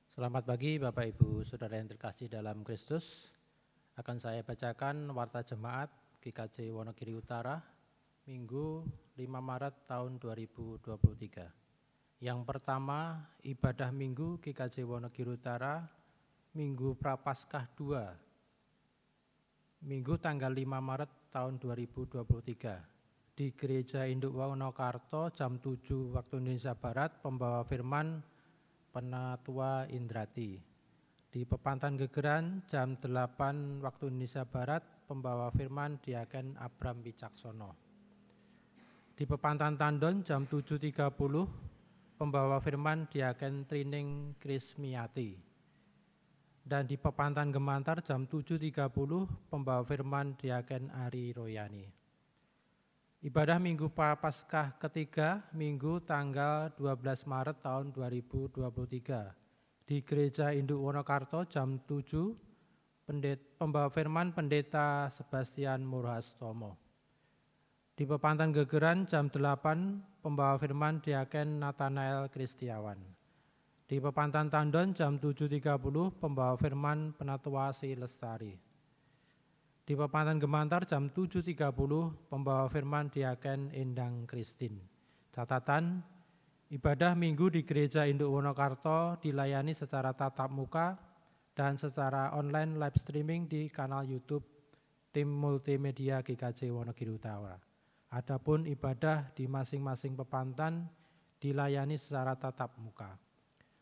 Selamat pagi Bapak Ibu Saudara yang terkasih dalam Kristus. Akan saya bacakan Warta Jemaat GKJ Wonogiri Utara Minggu 5 Maret tahun 2023. Yang pertama, ibadah Minggu GKJ Wonogiri Utara Minggu Prapaskah 2, Minggu tanggal 5 Maret tahun 2023. Di Gereja Induk Wonokarto jam 7 waktu Indonesia Barat, pembawa firman Penatua Indrati. Di Pepantan Gegeran jam 8 waktu Indonesia Barat, pembawa firman Diaken Abram Wicaksono. Di Pepantan Tandon jam 7.30, pembawa firman Diaken Trining Krismiati. Dan di Pepantan Gemantar jam 7.30, pembawa firman Diaken Ari Royani. Ibadah Minggu Prapaskah ketiga, Minggu tanggal 12 Maret tahun 2023. Di Gereja Induk Wonokarto jam 7, pembawa firman Pendeta Sebastian Murhastomo. Di Pepantan Gegeran jam 8, pembawa firman Diaken Nathanael Kristiawan. Di Pepantan Tandon jam 7.30, pembawa firman Penatua Si Lestari. Di Pepantan Gemantar jam 7.30, pembawa firman Diaken Endang Kristin. Catatan, ibadah Minggu di Gereja Induk Wonokarto dilayani secara tatap muka dan secara online live streaming di kanal YouTube Tim Multimedia GKJ Wonogiri Utara. Adapun ibadah di masing-masing pepantan dilayani secara tatap muka.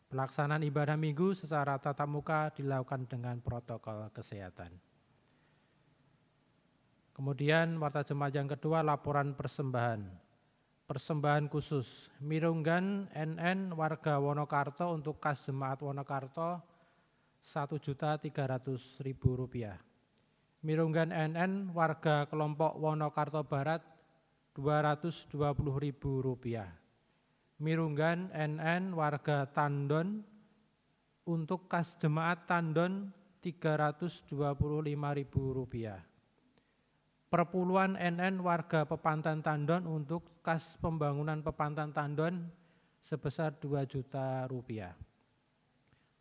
Pelaksanaan ibadah Minggu secara tatap muka dilakukan dengan protokol kesehatan. Kemudian Warta Jemaat yang kedua, laporan persembahan. Persembahan khusus, Mirunggan NN warga Wonokarto untuk kas Jemaat Wonokarto Rp1.300.000. Mirunggan NN warga kelompok Wonokarto Barat Rp220.000. Mirunggan NN warga Tandon untuk kas Jemaat Tandon Rp325.000. Perpuluhan NN warga Pepantan Tandon untuk kas pembangunan Pepantan Tandon sebesar Rp2 juta.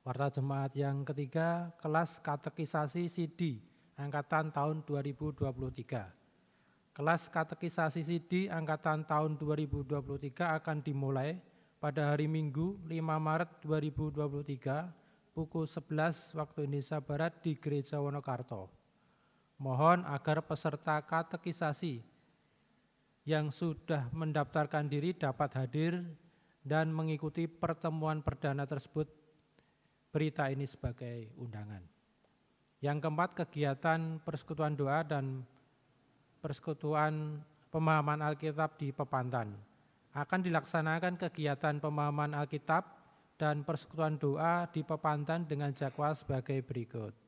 Warta Jemaat yang ketiga, kelas katekisasi CD angkatan tahun 2023. Kelas katekisasi CD angkatan tahun 2023 akan dimulai pada hari Minggu 5 Maret 2023 pukul 11 waktu Indonesia Barat di Gereja Wonokarto. Mohon agar peserta katekisasi yang sudah mendaftarkan diri dapat hadir dan mengikuti pertemuan perdana tersebut. Berita ini sebagai undangan. Yang keempat, kegiatan persekutuan doa dan persekutuan pemahaman Alkitab di Pepantan. Akan dilaksanakan kegiatan pemahaman Alkitab dan persekutuan doa di Pepantan dengan jadwal sebagai berikut.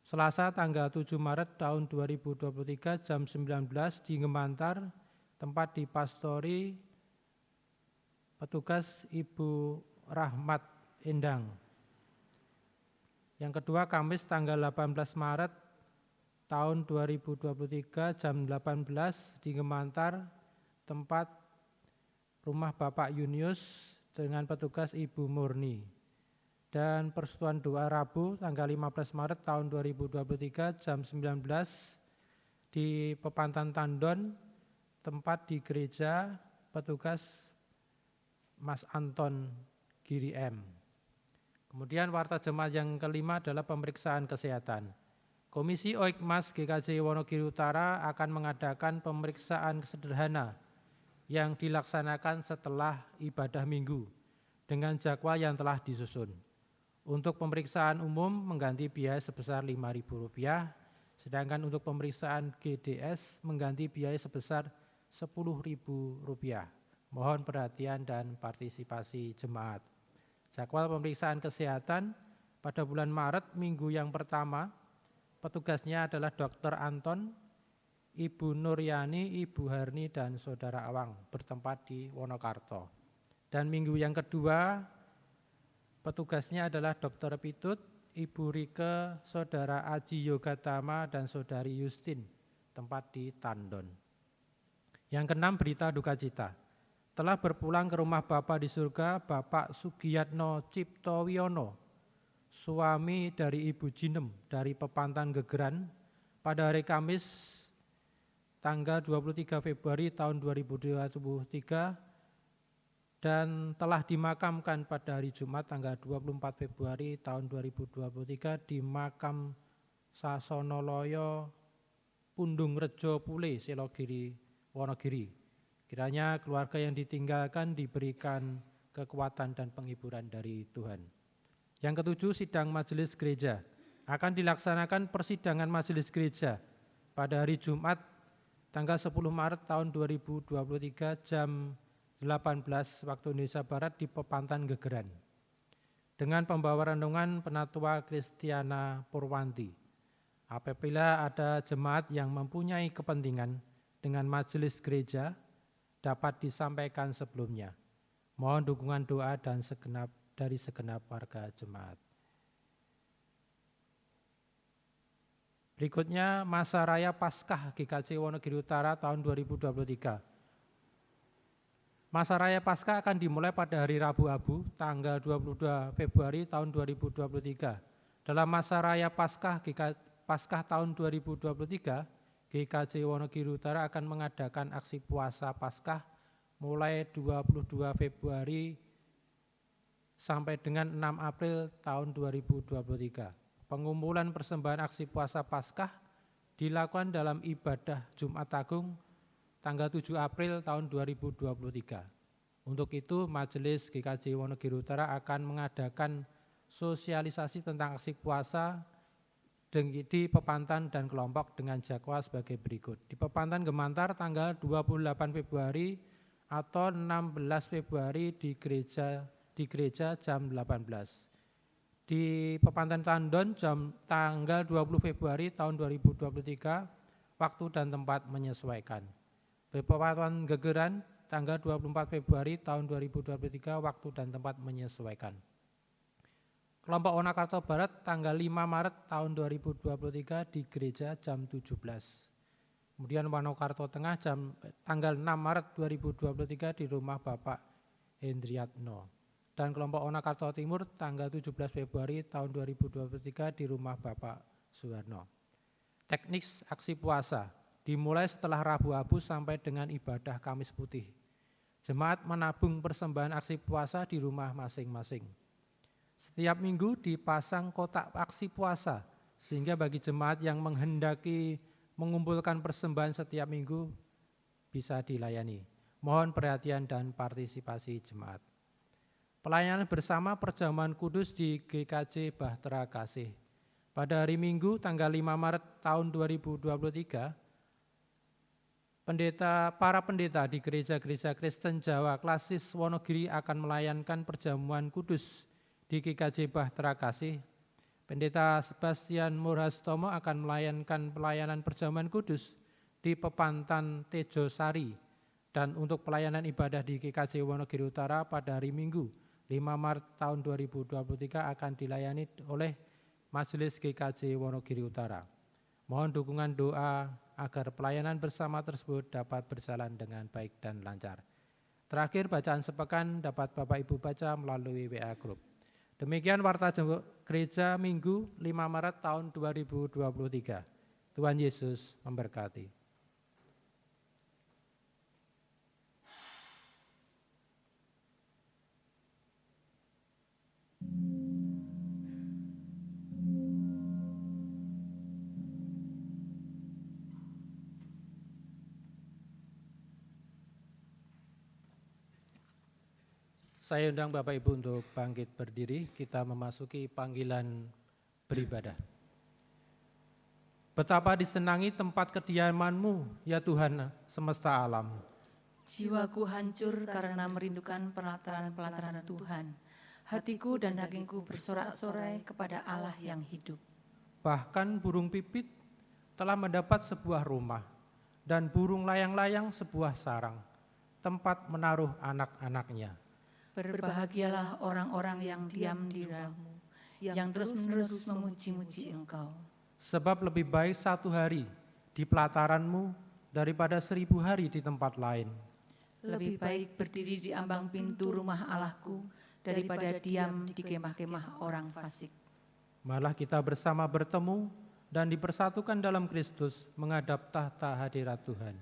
Selasa tanggal 7 Maret tahun 2023 jam 19 di Gemantar, tempat di Pastori petugas Ibu Rahmat Endang. Yang kedua, Kamis tanggal 18 Maret tahun 2023 jam 18 di Gemantar, tempat rumah Bapak Yunius dengan petugas Ibu Murni. Dan persekutuan doa Rabu tanggal 15 Maret tahun 2023 jam 19 di Pepantan Tandon, tempat di gereja petugas Mas Anton Giri M. Kemudian Warta Jemaat yang kelima adalah pemeriksaan kesehatan. Komisi Oikmas GKJ Wonogiri Utara akan mengadakan pemeriksaan sederhana yang dilaksanakan setelah ibadah Minggu dengan jadwal yang telah disusun. Untuk pemeriksaan umum mengganti biaya sebesar Rp5.000, sedangkan untuk pemeriksaan GDS mengganti biaya sebesar Rp10.000. Mohon perhatian dan partisipasi jemaat. Jadwal pemeriksaan kesehatan pada bulan Maret minggu yang pertama, petugasnya adalah Dr. Anton, Ibu Nuryani, Ibu Harni, dan Saudara Awang bertempat di Wonokarto. Dan minggu yang kedua, petugasnya adalah Dr. Pitut, Ibu Rike, Saudara Aji Yogatama, dan Saudari Yustin, tempat di Tandon. Yang keenam, berita duka cita. telah berpulang ke rumah Bapa di surga Bapak Sugiyatno Ciptowiono, suami dari Ibu Jinem dari Pepantan Gegeran, pada hari Kamis tanggal 23 Februari tahun 2023 dan telah dimakamkan pada hari Jumat tanggal 24 Februari tahun 2023 di makam Sasonoloyo Pundung Rejo Pule, Selogiri, Wonogiri. Kiranya keluarga yang ditinggalkan diberikan kekuatan dan penghiburan dari Tuhan. Yang ketujuh, sidang majelis gereja. Akan dilaksanakan persidangan majelis gereja pada hari Jumat tanggal 10 Maret tahun 2023 jam 18 waktu Indonesia Barat di Pepantan Gegeran. Dengan pembawa renungan Penatua Kristiana Purwanti. Apabila ada jemaat yang mempunyai kepentingan dengan majelis gereja dapat disampaikan sebelumnya. Mohon dukungan doa dan dari segenap warga jemaat. Berikutnya masa raya Paskah GKJ Wonogiri Utara tahun 2023. Masa raya Paskah akan dimulai pada hari Rabu Abu tanggal 22 Februari tahun 2023. Dalam masa raya Paskah tahun 2023, GKJ Wonogiri Utara akan mengadakan aksi puasa Paskah mulai 22 Februari sampai dengan 6 April tahun 2023. Pengumpulan persembahan aksi puasa Paskah dilakukan dalam ibadah Jumat Agung tanggal 7 April tahun 2023. Untuk itu, Majelis GKJ Wonogiri Utara akan mengadakan sosialisasi tentang aksi puasa di Pepantan dan kelompok dengan jadwal sebagai berikut. Di Pepantan Gemantar tanggal 28 Februari atau 16 Februari di gereja jam 18. Di Pepantan Tandon tanggal 20 Februari tahun 2023, waktu dan tempat menyesuaikan. Di Pepantan Gegeran tanggal 24 Februari tahun 2023, waktu dan tempat menyesuaikan. Kelompok Wonokarto Barat tanggal 5 Maret tahun 2023 di gereja jam 17. Kemudian Wonokarto Tengah tanggal 6 Maret 2023 di rumah Bapak Hendriatno. Dan kelompok Wonokarto Timur tanggal 17 Februari tahun 2023 di rumah Bapak Suwarno. Teknik aksi puasa dimulai setelah Rabu Abu sampai dengan ibadah Kamis Putih. Jemaat menabung persembahan aksi puasa di rumah masing-masing. Setiap minggu dipasang kotak aksi puasa, sehingga bagi jemaat yang menghendaki mengumpulkan persembahan setiap minggu bisa dilayani. Mohon perhatian dan partisipasi jemaat. Pelayanan bersama perjamuan kudus di GKJ Bahtera Kasih. Pada hari Minggu tanggal 5 Maret tahun 2023, para pendeta di gereja-gereja Kristen Jawa Klasis Wonogiri akan melayankan perjamuan kudus di GKJ Bahtera Kasih. Pendeta Sebastian Murhastomo akan melayankan pelayanan perjamuan kudus di Pepantan Tejosari. Dan untuk pelayanan ibadah di GKJ Wonogiri Utara pada hari Minggu 5 Maret tahun 2023 akan dilayani oleh Majelis GKJ Wonogiri Utara. Mohon dukungan doa agar pelayanan bersama tersebut dapat berjalan dengan baik dan lancar. Terakhir, bacaan sepekan dapat Bapak Ibu baca melalui WA Group. Demikian Warta Gereja Minggu 5 Maret tahun 2023. Tuhan Yesus memberkati. Saya undang Bapak Ibu untuk bangkit berdiri, kita memasuki panggilan beribadah. Betapa disenangi tempat kediaman-Mu, ya Tuhan semesta alam. Jiwaku hancur karena merindukan pelataran-pelataran Tuhan. Hatiku dan dagingku bersorak-sorai kepada Allah yang hidup. Bahkan burung pipit telah mendapat sebuah rumah, dan burung layang-layang sebuah sarang, tempat menaruh anak-anaknya. Berbahagialah orang-orang yang diam di rumah-Mu, yang terus-menerus memuji-muji Engkau. Sebab lebih baik 1 hari di pelataran-Mu daripada 1000 hari di tempat lain. Lebih baik berdiri di ambang pintu rumah Allahku daripada diam di kemah-kemah orang fasik. Malah kita bersama bertemu dan dipersatukan dalam Kristus menghadap tahta hadirat Tuhan.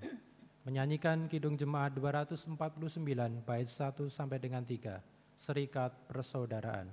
Menyanyikan Kidung Jemaat 249 bait 1 sampai dengan 3, Serikat Persaudaraan.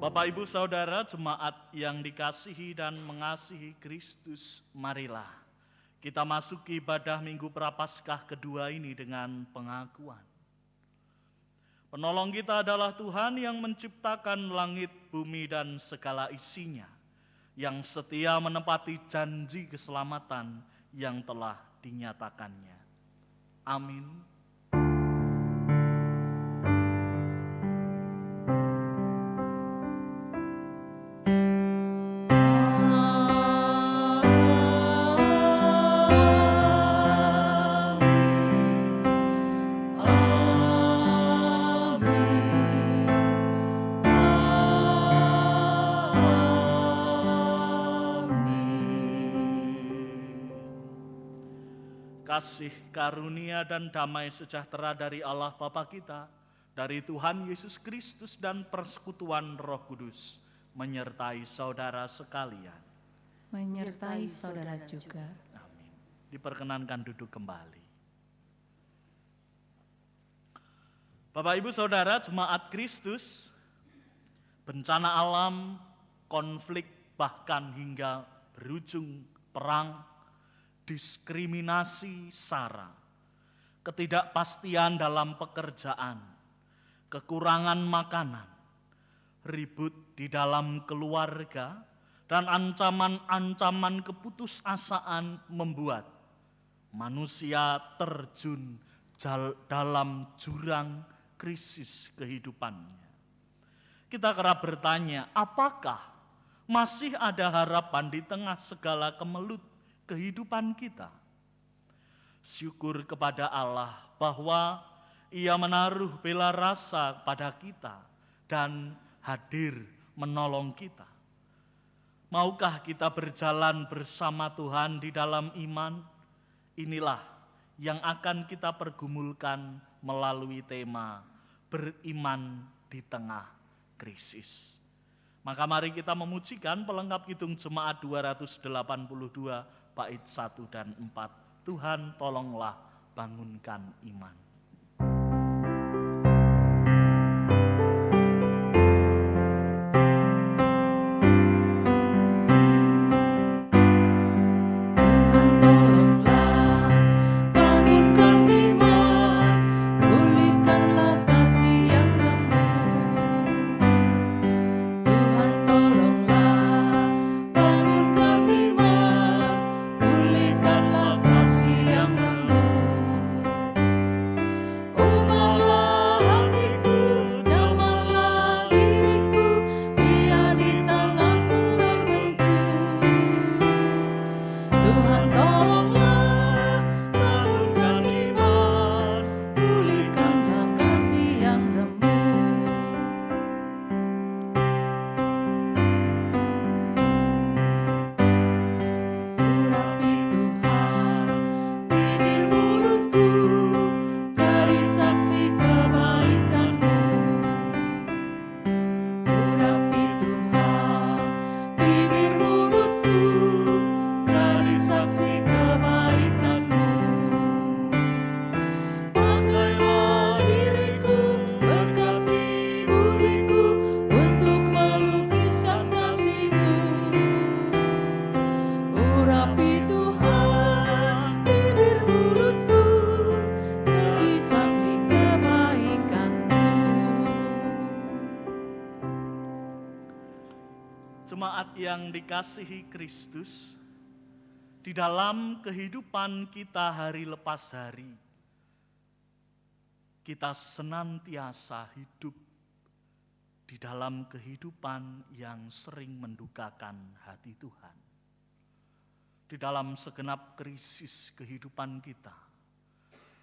Bapak, Ibu, Saudara, jemaat yang dikasihi dan mengasihi Kristus, marilah kita masuki ibadah Minggu Prapaskah kedua ini dengan pengakuan. Penolong kita adalah Tuhan yang menciptakan langit, bumi, dan segala isinya, yang setia menepati janji keselamatan yang telah dinyatakannya. Amin. Kasih, karunia, dan damai sejahtera dari Allah Bapa kita, dari Tuhan Yesus Kristus, dan persekutuan Roh Kudus menyertai saudara sekalian. Menyertai saudara juga. Amin. Diperkenankan duduk kembali. Bapak, Ibu, Saudara, jemaat Kristus, bencana alam, konflik, bahkan hingga berujung perang, diskriminasi SARA, ketidakpastian dalam pekerjaan, kekurangan makanan, ribut di dalam keluarga, dan ancaman-ancaman keputusasaan membuat manusia terjun dalam jurang krisis kehidupannya. Kita kerap bertanya, apakah masih ada harapan di tengah segala kemelut kehidupan kita? Syukur kepada Allah bahwa Ia menaruh bela rasa pada kita dan hadir menolong kita. Maukah kita berjalan bersama Tuhan di dalam iman? Inilah yang akan kita pergumulkan melalui tema beriman di tengah krisis. Maka mari kita memujikan pelengkap kidung jemaat 282 bait 1 dan 4. Tuhan tolonglah bangunkan iman. Jemaat yang dikasihi Kristus, di dalam kehidupan kita hari lepas hari, kita senantiasa hidup di dalam kehidupan yang sering mendukakan hati Tuhan. Di dalam segenap krisis kehidupan kita,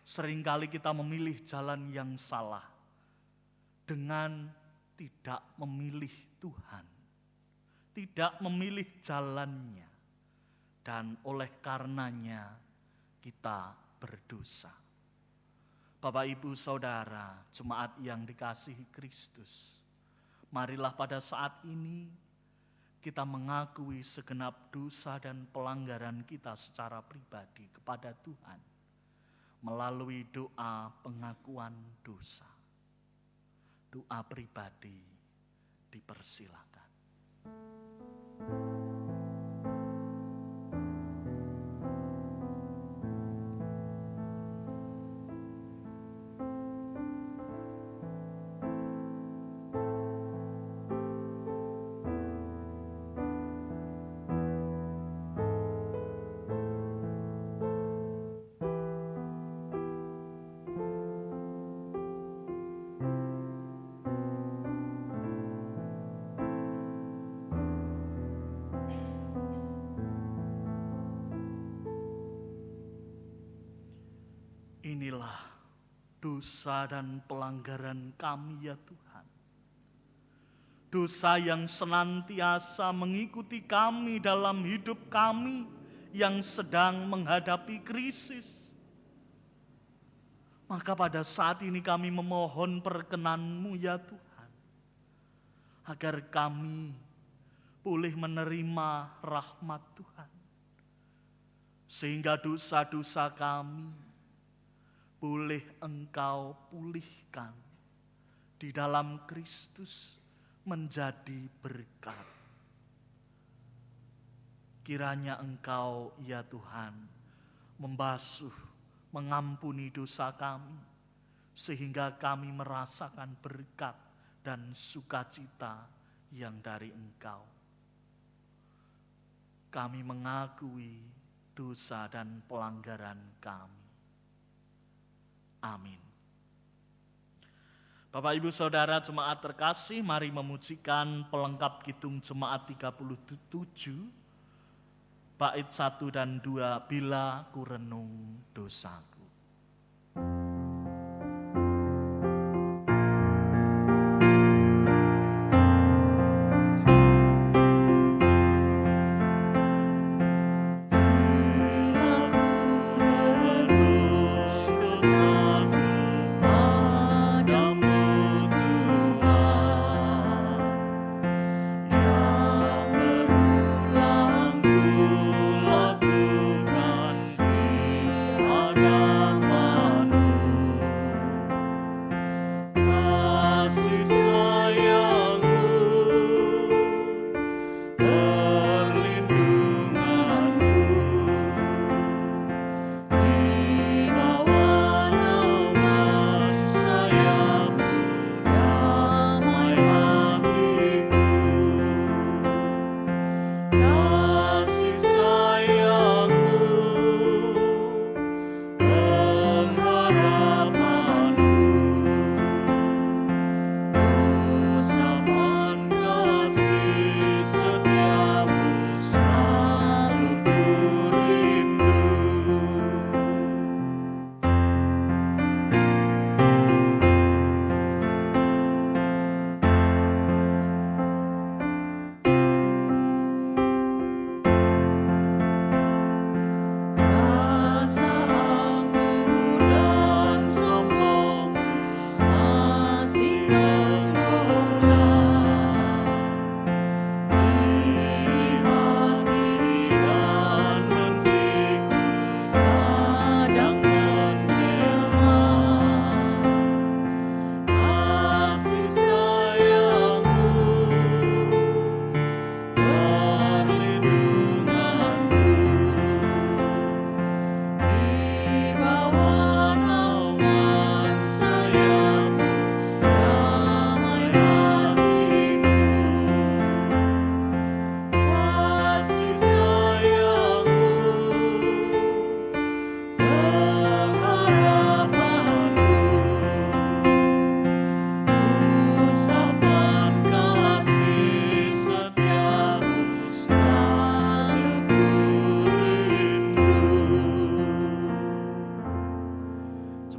seringkali kita memilih jalan yang salah dengan tidak memilih Tuhan, tidak memilih jalannya, dan oleh karenanya kita berdosa. Bapak, Ibu, Saudara, jemaat yang dikasihi Kristus, marilah pada saat ini kita mengakui segenap dosa dan pelanggaran kita secara pribadi kepada Tuhan melalui doa pengakuan dosa. Doa pribadi dipersilakan. Inilah dosa dan pelanggaran kami ya Tuhan. Dosa yang senantiasa mengikuti kami dalam hidup kami yang sedang menghadapi krisis. Maka pada saat ini kami memohon perkenan-Mu ya Tuhan, agar kami boleh menerima rahmat Tuhan. Sehingga dosa-dosa kami boleh Engkau pulihkan di dalam Kristus menjadi berkat. Kiranya Engkau ya Tuhan membasuh, mengampuni dosa kami, sehingga kami merasakan berkat dan sukacita yang dari Engkau. Kami mengakui dosa dan pelanggaran kami. Amin. Bapak, Ibu, Saudara, jemaat terkasih, mari memujikan pelengkap kidung jemaat 37, bait 1 dan 2, Bila ku renung dosaku. Bila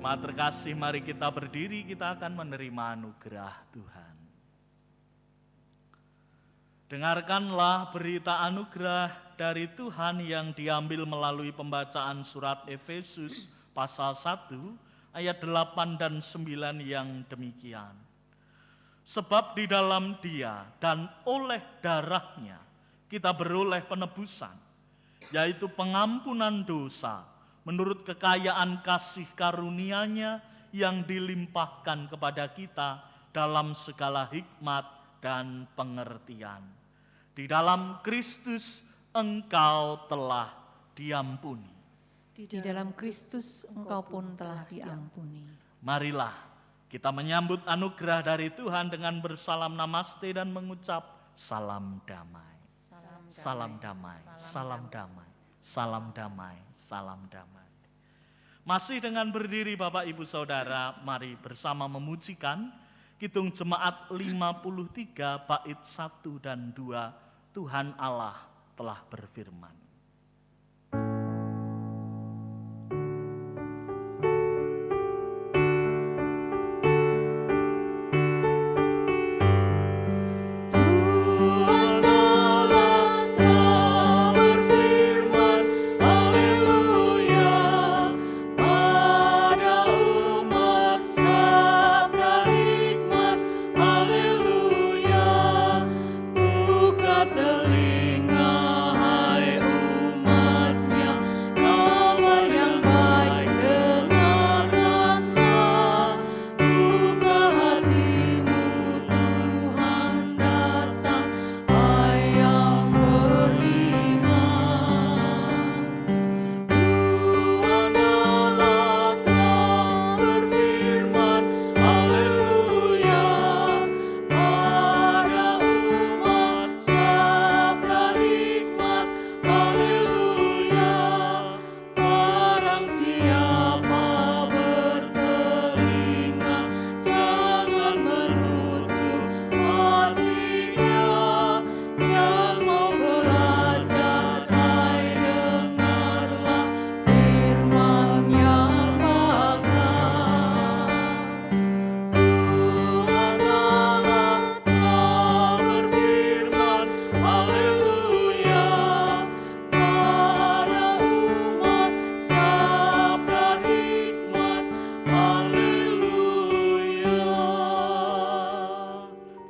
Jemaat terkasih, mari kita berdiri, kita akan menerima anugerah Tuhan. Dengarkanlah berita anugerah dari Tuhan yang diambil melalui pembacaan surat Efesus pasal 1 ayat 8 dan 9 yang demikian. Sebab di dalam Dia dan oleh darahnya kita beroleh penebusan, yaitu pengampunan dosa menurut kekayaan kasih karunia-Nya yang dilimpahkan kepada kita dalam segala hikmat dan pengertian. Di dalam Kristus engkau telah diampuni. Di dalam Kristus engkau pun telah diampuni. Marilah kita menyambut anugerah dari Tuhan dengan bersalam namaste dan mengucap salam damai. Salam damai, salam damai, salam damai, salam damai. Masih dengan berdiri Bapak Ibu Saudara, mari bersama memujikan Kidung Jemaat 53 bait 1 dan 2. Tuhan Allah telah berfirman.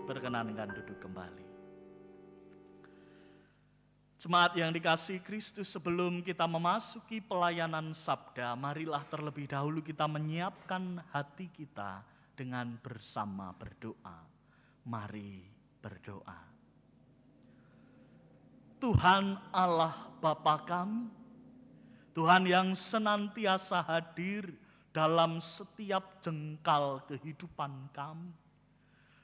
Perkenankan duduk kembali. Jemaat yang dikasihi Kristus, sebelum kita memasuki pelayanan sabda, marilah terlebih dahulu kita menyiapkan hati kita dengan bersama berdoa. Mari berdoa. Tuhan Allah Bapa kami, Tuhan yang senantiasa hadir dalam setiap jengkal kehidupan kami.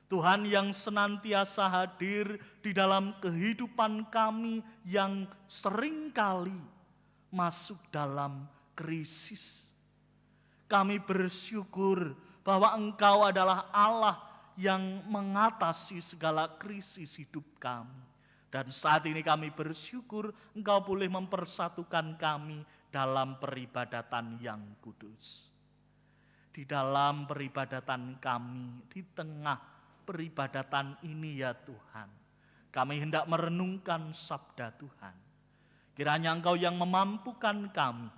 Tuhan yang senantiasa hadir di dalam kehidupan kami yang seringkali masuk dalam krisis. Kami bersyukur bahwa Engkau adalah Allah yang mengatasi segala krisis hidup kami. Dan saat ini kami bersyukur Engkau boleh mempersatukan kami dalam peribadatan yang kudus. Di dalam peribadatan kami, di tengah peribadatan ini ya Tuhan, kami hendak merenungkan sabda Tuhan. Kiranya Engkau yang memampukan kami,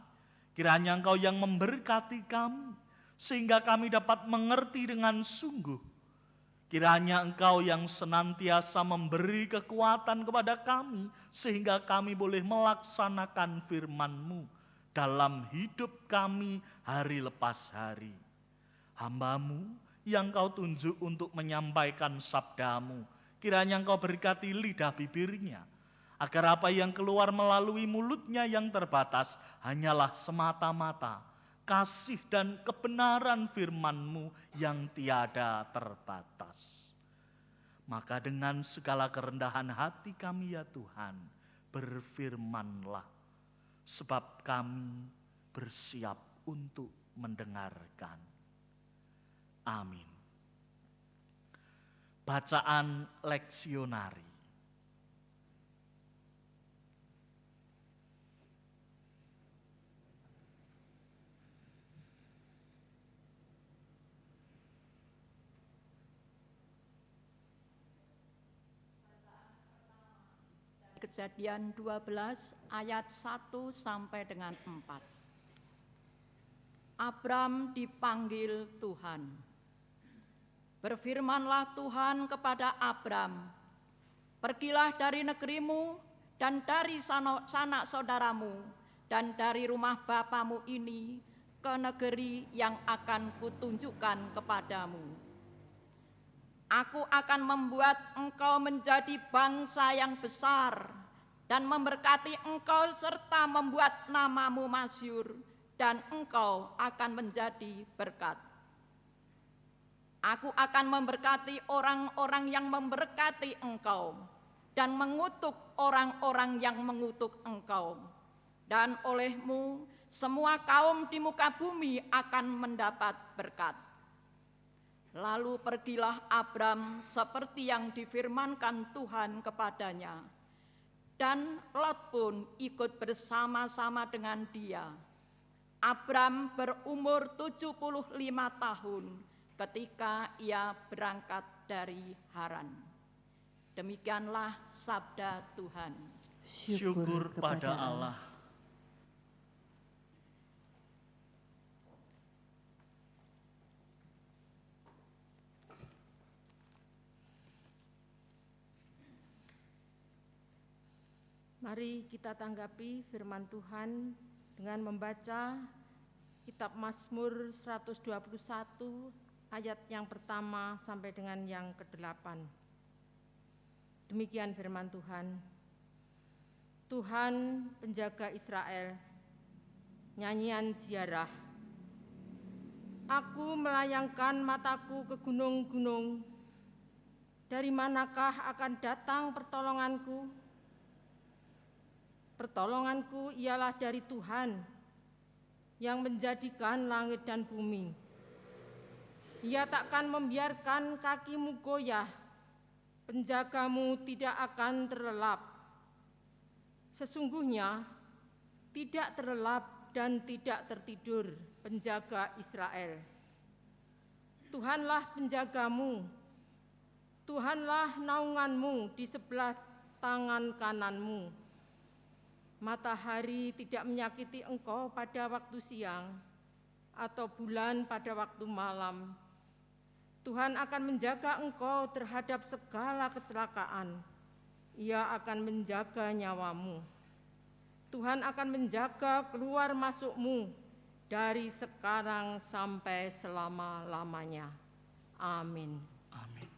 kiranya Engkau yang memberkati kami, sehingga kami dapat mengerti dengan sungguh. Kiranya Engkau yang senantiasa memberi kekuatan kepada kami, sehingga kami boleh melaksanakan firman-Mu dalam hidup kami hari lepas hari. Hamba-Mu yang Kau tunjuk untuk menyampaikan sabda-Mu, kiranya Engkau berkati lidah bibirnya, agar apa yang keluar melalui mulutnya yang terbatas hanyalah semata-mata kasih dan kebenaran firman-Mu yang tiada terbatas. Maka dengan segala kerendahan hati kami ya Tuhan, berfirman-Lah, sebab kami bersiap untuk mendengarkan. Amin. Bacaan leksionari. Kejadian 12 ayat 1 sampai dengan 4. Abram dipanggil Tuhan. Berfirmanlah Tuhan kepada Abram, "Pergilah dari negerimu dan dari sanak saudaramu dan dari rumah bapamu ini ke negeri yang akan kutunjukkan kepadamu. Aku akan membuat engkau menjadi bangsa yang besar dan memberkati engkau serta membuat namamu masyhur, dan engkau akan menjadi berkat. Aku akan memberkati orang-orang yang memberkati engkau dan mengutuk orang-orang yang mengutuk engkau. Dan olehmu semua kaum di muka bumi akan mendapat berkat." Lalu pergilah Abram seperti yang difirmankan Tuhan kepadanya. Dan Lot pun ikut bersama-sama dengan dia. Abram berumur 75 tahun ketika ia berangkat dari Haran. Demikianlah sabda Tuhan. Syukur pada Allah. Mari kita tanggapi firman Tuhan dengan membaca kitab Mazmur 121 ayat yang pertama sampai dengan yang ke-8. Demikian firman Tuhan. Tuhan penjaga Israel, nyanyian ziarah. Aku melayangkan mataku ke gunung-gunung. Dari manakah akan datang pertolonganku? Pertolonganku ialah dari Tuhan yang menjadikan langit dan bumi. Ia takkan membiarkan kakimu goyah, penjagamu tidak akan terlelap. Sesungguhnya tidak terlelap dan tidak tertidur penjaga Israel. Tuhanlah penjagamu, Tuhanlah naunganmu di sebelah tangan kananmu. Matahari tidak menyakiti engkau pada waktu siang, atau bulan pada waktu malam. Tuhan akan menjaga engkau terhadap segala kecelakaan. Ia akan menjaga nyawamu. Tuhan akan menjaga keluar masukmu dari sekarang sampai selama-lamanya. Amin. Amin.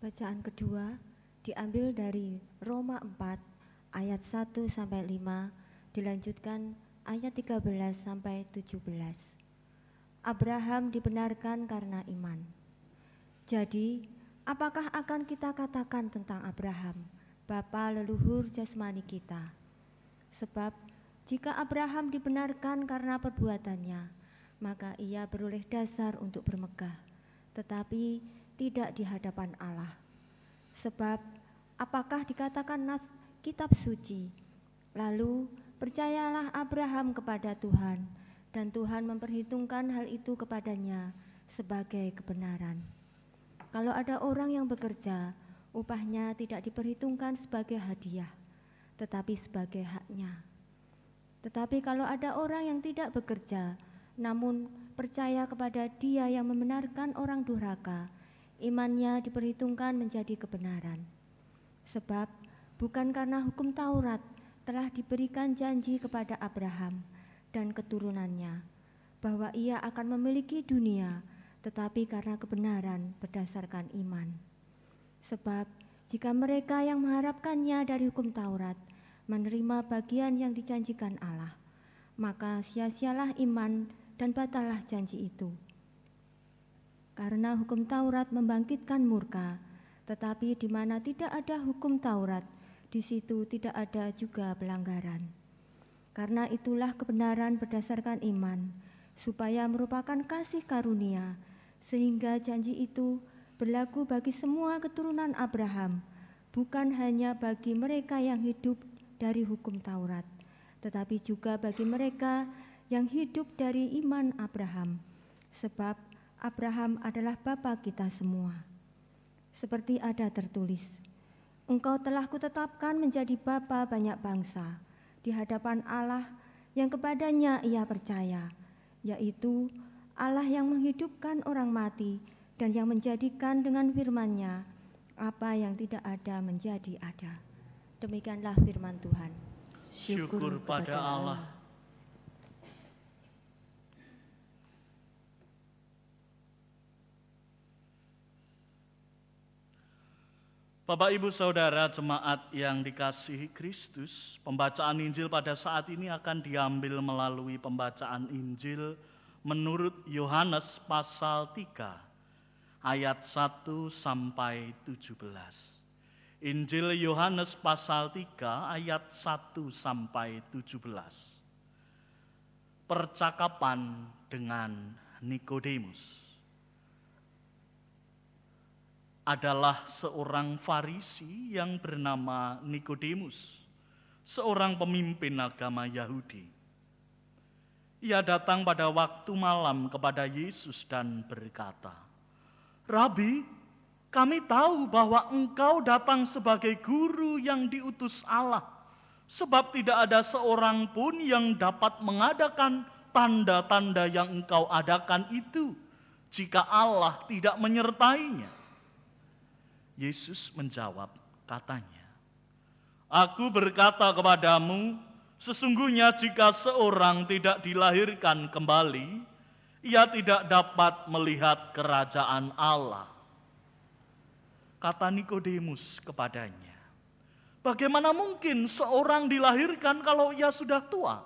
Bacaan kedua diambil dari Roma 4 ayat 1 sampai 5, dilanjutkan ayat 13 sampai 17. Abraham dibenarkan karena iman. Jadi, apakah akan kita katakan tentang Abraham, bapa leluhur jasmani kita? Sebab jika Abraham dibenarkan karena perbuatannya, maka ia beroleh dasar untuk bermegah, tetapi tidak di hadapan Allah. Sebab apakah dikatakan nas kitab suci, lalu percayalah Abraham kepada Tuhan, dan Tuhan memperhitungkan hal itu kepadanya sebagai kebenaran. Kalau ada orang yang bekerja, upahnya tidak diperhitungkan sebagai hadiah, tetapi sebagai haknya. Tetapi kalau ada orang yang tidak bekerja, namun percaya kepada Dia yang membenarkan orang durhaka, imannya diperhitungkan menjadi kebenaran. Sebab bukan karena hukum Taurat telah diberikan janji kepada Abraham dan keturunannya bahwa ia akan memiliki dunia, tetapi karena kebenaran berdasarkan iman. Sebab jika mereka yang mengharapkannya dari hukum Taurat menerima bagian yang dijanjikan Allah, maka sia-sialah iman dan batallah janji itu. Karena hukum Taurat membangkitkan murka, tetapi di mana tidak ada hukum Taurat, di situ tidak ada juga pelanggaran. Karena itulah kebenaran berdasarkan iman, supaya merupakan kasih karunia, sehingga janji itu berlaku bagi semua keturunan Abraham, bukan hanya bagi mereka yang hidup dari hukum Taurat, tetapi juga bagi mereka yang hidup dari iman Abraham, sebab Abraham adalah bapa kita semua. Seperti ada tertulis, Engkau telah kutetapkan menjadi bapa banyak bangsa di hadapan Allah yang kepadanya ia percaya, yaitu Allah yang menghidupkan orang mati dan yang menjadikan dengan firman-Nya apa yang tidak ada menjadi ada. Demikianlah firman Tuhan. Syukur pada Allah. Bapak, Ibu, Saudara, jemaat yang dikasihi Kristus, pembacaan Injil pada saat ini akan diambil melalui pembacaan Injil menurut Yohanes pasal 3, ayat 1 sampai 17. Injil Yohanes pasal 3, ayat 1 sampai 17. Percakapan dengan Nikodemus. Adalah seorang Farisi yang bernama Nikodemus, seorang pemimpin agama Yahudi. Ia datang pada waktu malam kepada Yesus dan berkata, "Rabi, kami tahu bahwa Engkau datang sebagai guru yang diutus Allah, sebab tidak ada seorang pun yang dapat mengadakan tanda-tanda yang Engkau adakan itu, jika Allah tidak menyertainya." Yesus menjawab, katanya, "Aku berkata kepadamu, sesungguhnya jika seorang tidak dilahirkan kembali, ia tidak dapat melihat kerajaan Allah." Kata Nikodemus kepadanya, "Bagaimana mungkin seorang dilahirkan kalau ia sudah tua?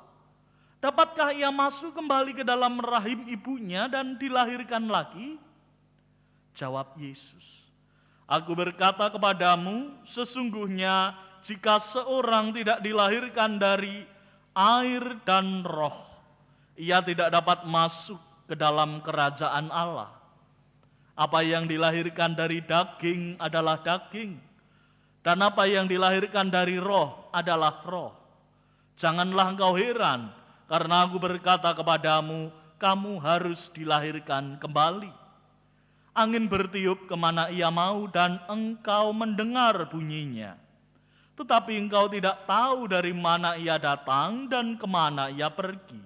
Dapatkah ia masuk kembali ke dalam rahim ibunya dan dilahirkan lagi?" Jawab Yesus, "Aku berkata kepadamu, sesungguhnya jika seorang tidak dilahirkan dari air dan roh, ia tidak dapat masuk ke dalam kerajaan Allah. Apa yang dilahirkan dari daging adalah daging, dan apa yang dilahirkan dari roh adalah roh. Janganlah engkau heran, karena aku berkata kepadamu, kamu harus dilahirkan kembali. Angin bertiup kemana ia mau dan engkau mendengar bunyinya. Tetapi engkau tidak tahu dari mana ia datang dan kemana ia pergi.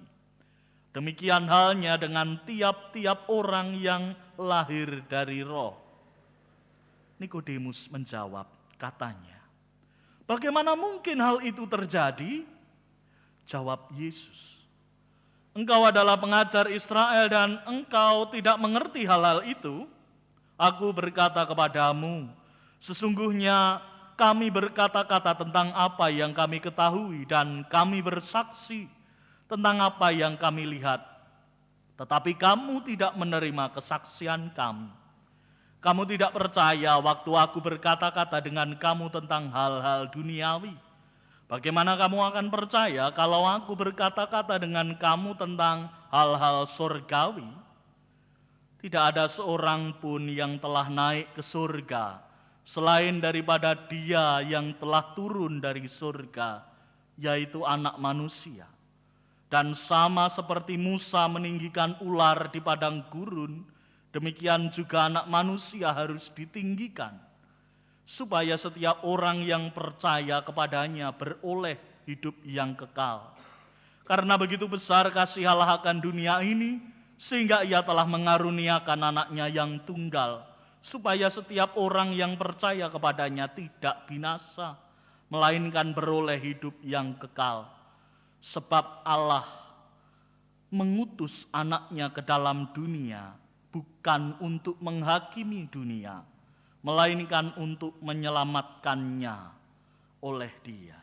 Demikian halnya dengan tiap-tiap orang yang lahir dari roh." Nikodemus menjawab, katanya, "Bagaimana mungkin hal itu terjadi?" Jawab Yesus, "Engkau adalah pengajar Israel dan engkau tidak mengerti hal-hal itu? Aku berkata kepadamu, sesungguhnya kami berkata-kata tentang apa yang kami ketahui dan kami bersaksi tentang apa yang kami lihat. Tetapi kamu tidak menerima kesaksian kami. Kamu tidak percaya waktu aku berkata-kata dengan kamu tentang hal-hal duniawi. Bagaimana kamu akan percaya kalau aku berkata-kata dengan kamu tentang hal-hal surgawi? Tidak ada seorang pun yang telah naik ke surga selain daripada Dia yang telah turun dari surga, yaitu Anak Manusia. Dan sama seperti Musa meninggikan ular di padang gurun, demikian juga Anak Manusia harus ditinggikan, supaya setiap orang yang percaya kepadanya beroleh hidup yang kekal. Karena begitu besar kasih Allah akan dunia ini, sehingga ia telah mengaruniakan anaknya yang tunggal, supaya setiap orang yang percaya kepadanya tidak binasa, melainkan beroleh hidup yang kekal. Sebab Allah mengutus anaknya ke dalam dunia, bukan untuk menghakimi dunia, melainkan untuk menyelamatkannya oleh Dia.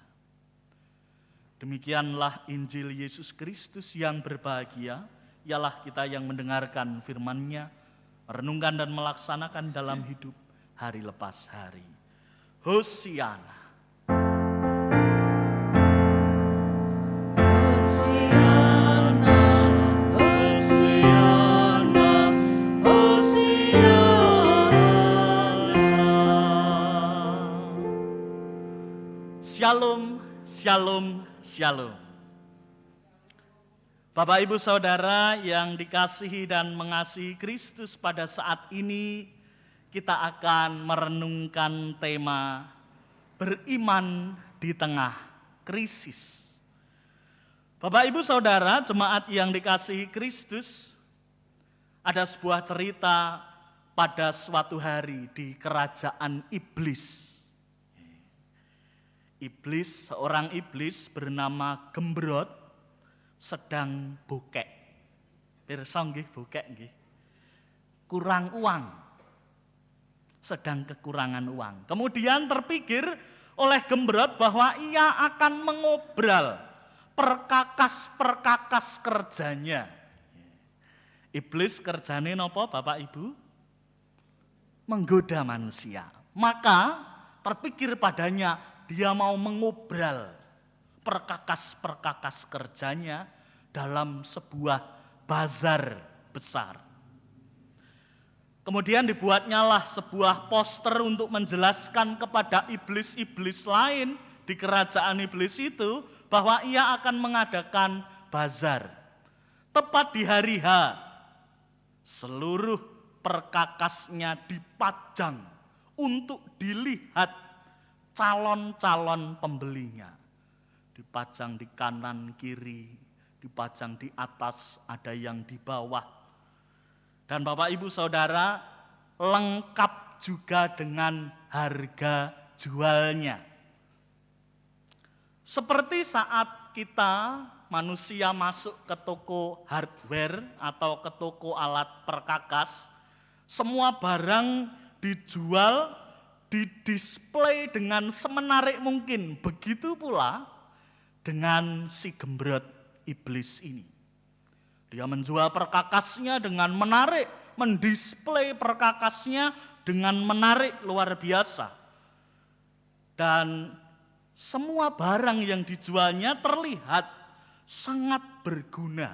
Demikianlah Injil Yesus Kristus yang berbahagia. Ialah kita yang mendengarkan firman-Nya, merenungkan dan melaksanakan dalam hidup hari lepas hari. Hosiana. Hosiana, Hosiana, Hosiana. Shalom, shalom, shalom. Bapak Ibu Saudara yang dikasihi dan mengasihi Kristus, pada saat ini kita akan merenungkan tema beriman di tengah krisis. Bapak Ibu Saudara, jemaat yang dikasihi Kristus, ada sebuah cerita pada suatu hari di kerajaan iblis. Seorang iblis bernama Gembrot sedang bokek. Pirsa nggih bokek nggih. Kurang uang. Sedang kekurangan uang. Kemudian terpikir oleh Gembrot bahwa ia akan mengobral perkakas-perkakas kerjanya. Iblis kerjane napa Bapak Ibu? Menggoda manusia. Maka terpikir padanya dia mau mengobral perkakas-perkakas kerjanya dalam sebuah bazar besar. Kemudian dibuatnyalah sebuah poster untuk menjelaskan kepada iblis-iblis lain di kerajaan iblis itu bahwa ia akan mengadakan bazar. Tepat di hari H, seluruh perkakasnya dipajang untuk dilihat calon-calon pembelinya. Dipajang di kanan kiri, dipajang di atas, ada yang di bawah. Dan Bapak Ibu Saudara, lengkap juga dengan harga jualnya. Seperti saat kita manusia masuk ke toko hardware atau ke toko alat perkakas, semua barang dijual, didisplay dengan semenarik mungkin. Begitu pula dengan si Gembrot iblis ini. Dia menjual perkakasnya dengan menarik, mendisplay perkakasnya dengan menarik luar biasa. Dan semua barang yang dijualnya terlihat sangat berguna,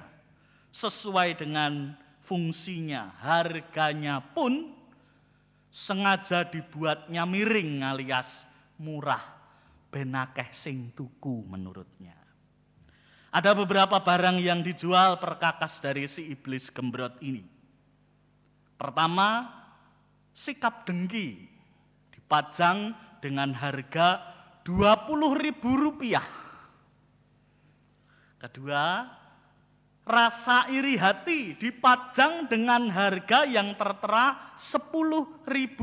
sesuai dengan fungsinya. Harganya pun sengaja dibuatnya miring alias murah. Ben akeh sing tuku menurutnya. Ada beberapa barang yang dijual perkakas dari si iblis Gembrot ini. Pertama, sikap dengki dipajang dengan harga Rp20.000. Kedua, rasa iri hati dipajang dengan harga yang tertera Rp10.000.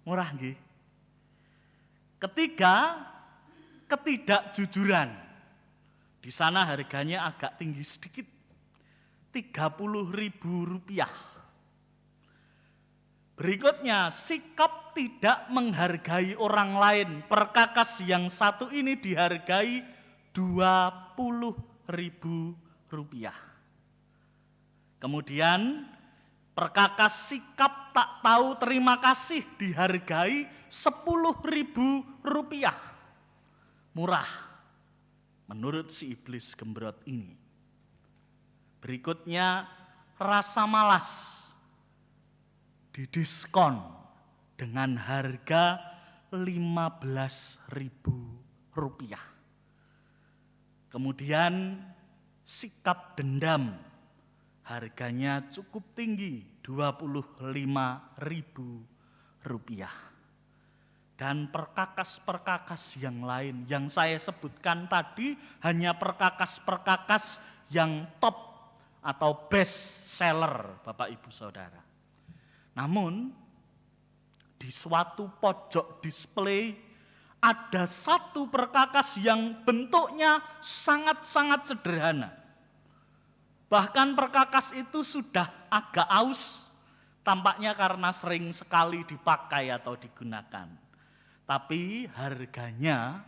Murah nggih? Ketiga, ketidakjujuran. Di sana harganya agak tinggi sedikit, Rp30.000. Berikutnya, sikap tidak menghargai orang lain. Perkakas yang satu ini dihargai Rp20.000. Kemudian, perkakas sikap tak tahu terima kasih dihargai Rp10.000. Murah menurut si iblis Gembrot ini. Berikutnya, rasa malas didiskon dengan harga Rp15.000. Kemudian sikap dendam, harganya cukup tinggi, Rp25.000. Dan perkakas-perkakas yang lain yang saya sebutkan tadi hanya perkakas-perkakas yang top atau best seller, Bapak Ibu Saudara. Namun di suatu pojok display ada satu perkakas yang bentuknya sangat-sangat sederhana. Bahkan perkakas itu sudah agak aus, tampaknya karena sering sekali dipakai atau digunakan. Tapi harganya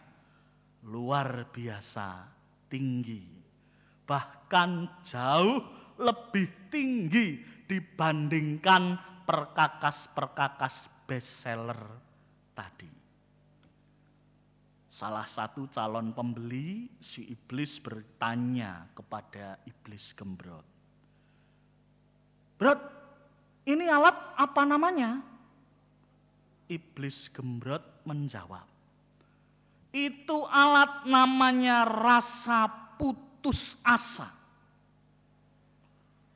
luar biasa tinggi, bahkan jauh lebih tinggi dibandingkan perkakas-perkakas bestseller tadi. Salah satu calon pembeli, si iblis bertanya kepada iblis Gembrot, "Brot, ini alat apa namanya?" Iblis Gembrot menjawab, "Itu alat namanya rasa putus." putus asa.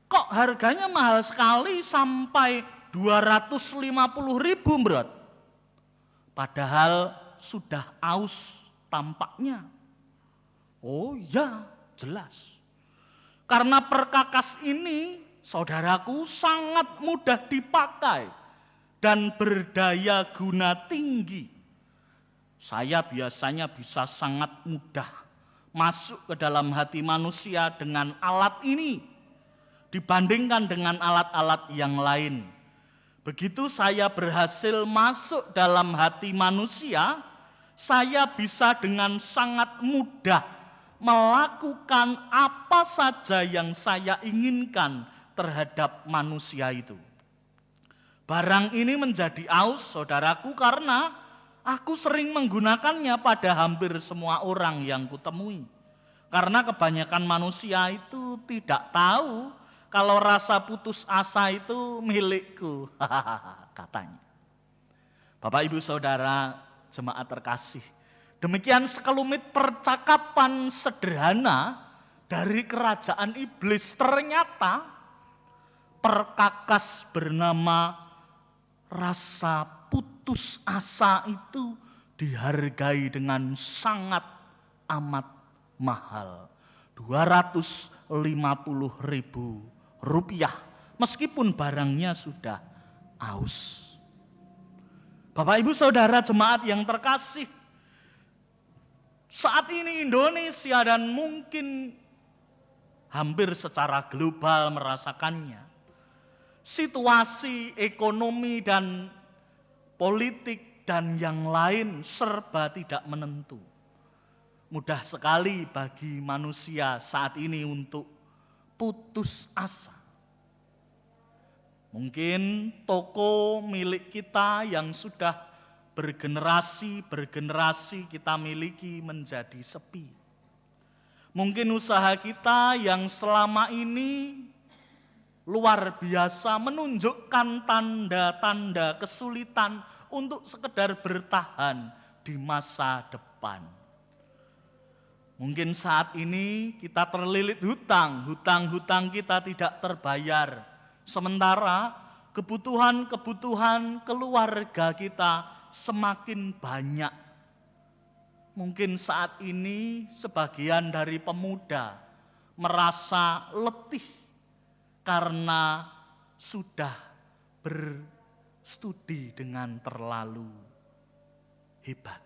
Kok harganya mahal sekali sampai 250.000 bro? Padahal sudah aus tampaknya. Oh ya, jelas. Karena perkakas ini, saudaraku, sangat mudah dipakai dan berdaya guna tinggi. Saya biasanya bisa sangat mudah masuk ke dalam hati manusia dengan alat ini dibandingkan dengan alat-alat yang lain. Begitu saya berhasil masuk dalam hati manusia, saya bisa dengan sangat mudah melakukan apa saja yang saya inginkan terhadap manusia itu. Barang ini menjadi aus, saudaraku, karena aku sering menggunakannya pada hampir semua orang yang kutemui. Karena kebanyakan manusia itu tidak tahu kalau rasa putus asa itu milikku, katanya. Bapak, Ibu, Saudara, jemaat terkasih, demikian sekelumit percakapan sederhana dari kerajaan iblis. Ternyata perkakas bernama rasa putus asa itu dihargai dengan sangat amat mahal, 250.000 rupiah, meskipun barangnya sudah aus. Bapak, Ibu, Saudara, jemaat yang terkasih, saat ini Indonesia dan mungkin hampir secara global merasakannya. Situasi ekonomi dan politik dan yang lain serba tidak menentu. Mudah sekali bagi manusia saat ini untuk putus asa. Mungkin toko milik kita yang sudah bergenerasi kita miliki menjadi sepi. Mungkin usaha kita yang selama ini luar biasa menunjukkan tanda-tanda kesulitan untuk sekedar bertahan di masa depan. Mungkin saat ini kita terlilit hutang kita tidak terbayar. Sementara kebutuhan keluarga kita semakin banyak. Mungkin saat ini sebagian dari pemuda merasa letih karena sudah berstudi dengan terlalu hebat.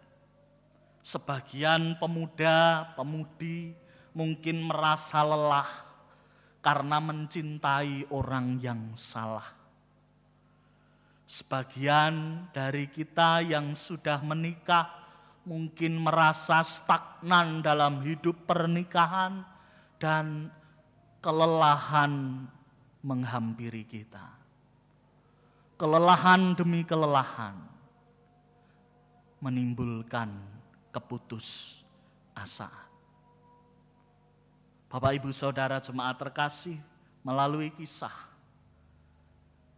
Sebagian pemuda-pemudi mungkin merasa lelah karena mencintai orang yang salah. Sebagian dari kita yang sudah menikah mungkin merasa stagnan dalam hidup pernikahan dan kelelahan menghampiri kita. Kelelahan demi kelelahan menimbulkan keputusasaan. Bapak, Ibu, Saudara, jemaat terkasih, melalui kisah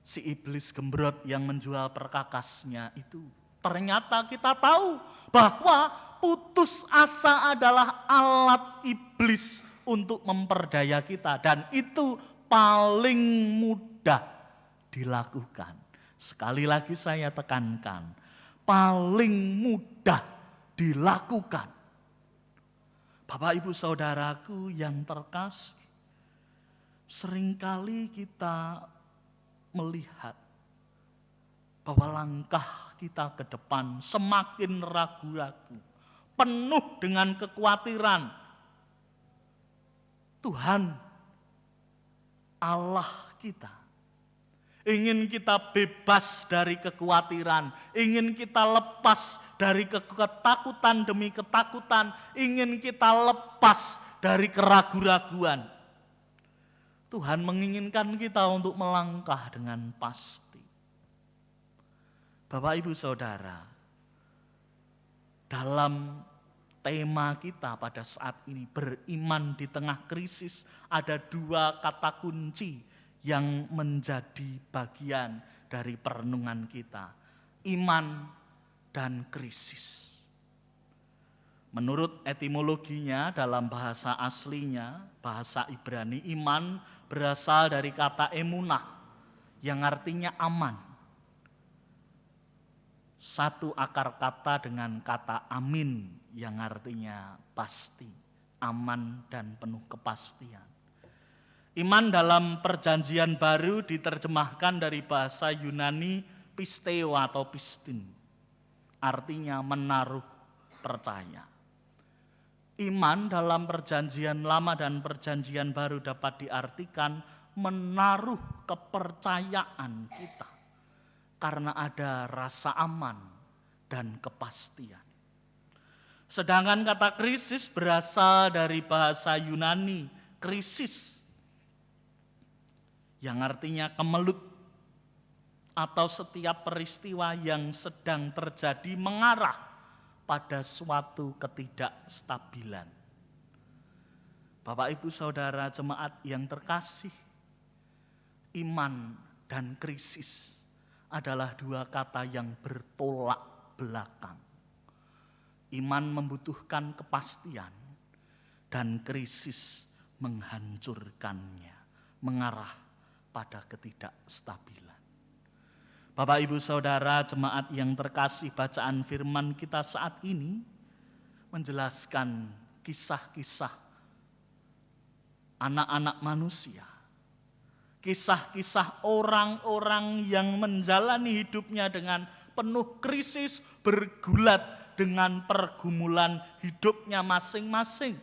si iblis gembrot yang menjual perkakasnya itu, ternyata kita tahu bahwa putus asa adalah alat iblis untuk memperdaya kita, dan itu paling mudah dilakukan. Sekali lagi saya tekankan, paling mudah dilakukan. Bapak, Ibu, Saudaraku yang terkasih, seringkali kita melihat bahwa langkah kita ke depan semakin ragu-ragu, penuh dengan kekhawatiran. Tuhan, Allah kita, ingin kita bebas dari kekhawatiran, ingin kita lepas dari ketakutan demi ketakutan, ingin kita lepas dari keraguan-raguan. Tuhan menginginkan kita untuk melangkah dengan pasti. Bapak, Ibu, Saudara, dalam tema kita pada saat ini, beriman di tengah krisis, ada dua kata kunci yang menjadi bagian dari perenungan kita, iman dan krisis. Menurut etimologinya dalam bahasa aslinya, bahasa Ibrani, iman berasal dari kata emunah yang artinya aman. Satu akar kata dengan kata amin yang artinya pasti, aman dan penuh kepastian. Iman dalam Perjanjian Baru diterjemahkan dari bahasa Yunani pisteo atau pistin, artinya menaruh percaya. Iman dalam Perjanjian Lama dan Perjanjian Baru dapat diartikan menaruh kepercayaan kita karena ada rasa aman dan kepastian. Sedangkan kata krisis berasal dari bahasa Yunani krisis yang artinya kemelut atau setiap peristiwa yang sedang terjadi mengarah pada suatu ketidakstabilan. Bapak, Ibu, Saudara jemaat yang terkasih, iman dan krisis adalah dua kata yang bertolak belakang. Iman membutuhkan kepastian dan krisis menghancurkannya, mengarah pada ketidakstabilan. Bapak, Ibu, Saudara jemaat yang terkasih, bacaan firman kita saat ini menjelaskan kisah-kisah anak-anak manusia. Kisah-kisah orang-orang yang menjalani hidupnya dengan penuh krisis, bergulat dengan pergumulan hidupnya masing-masing.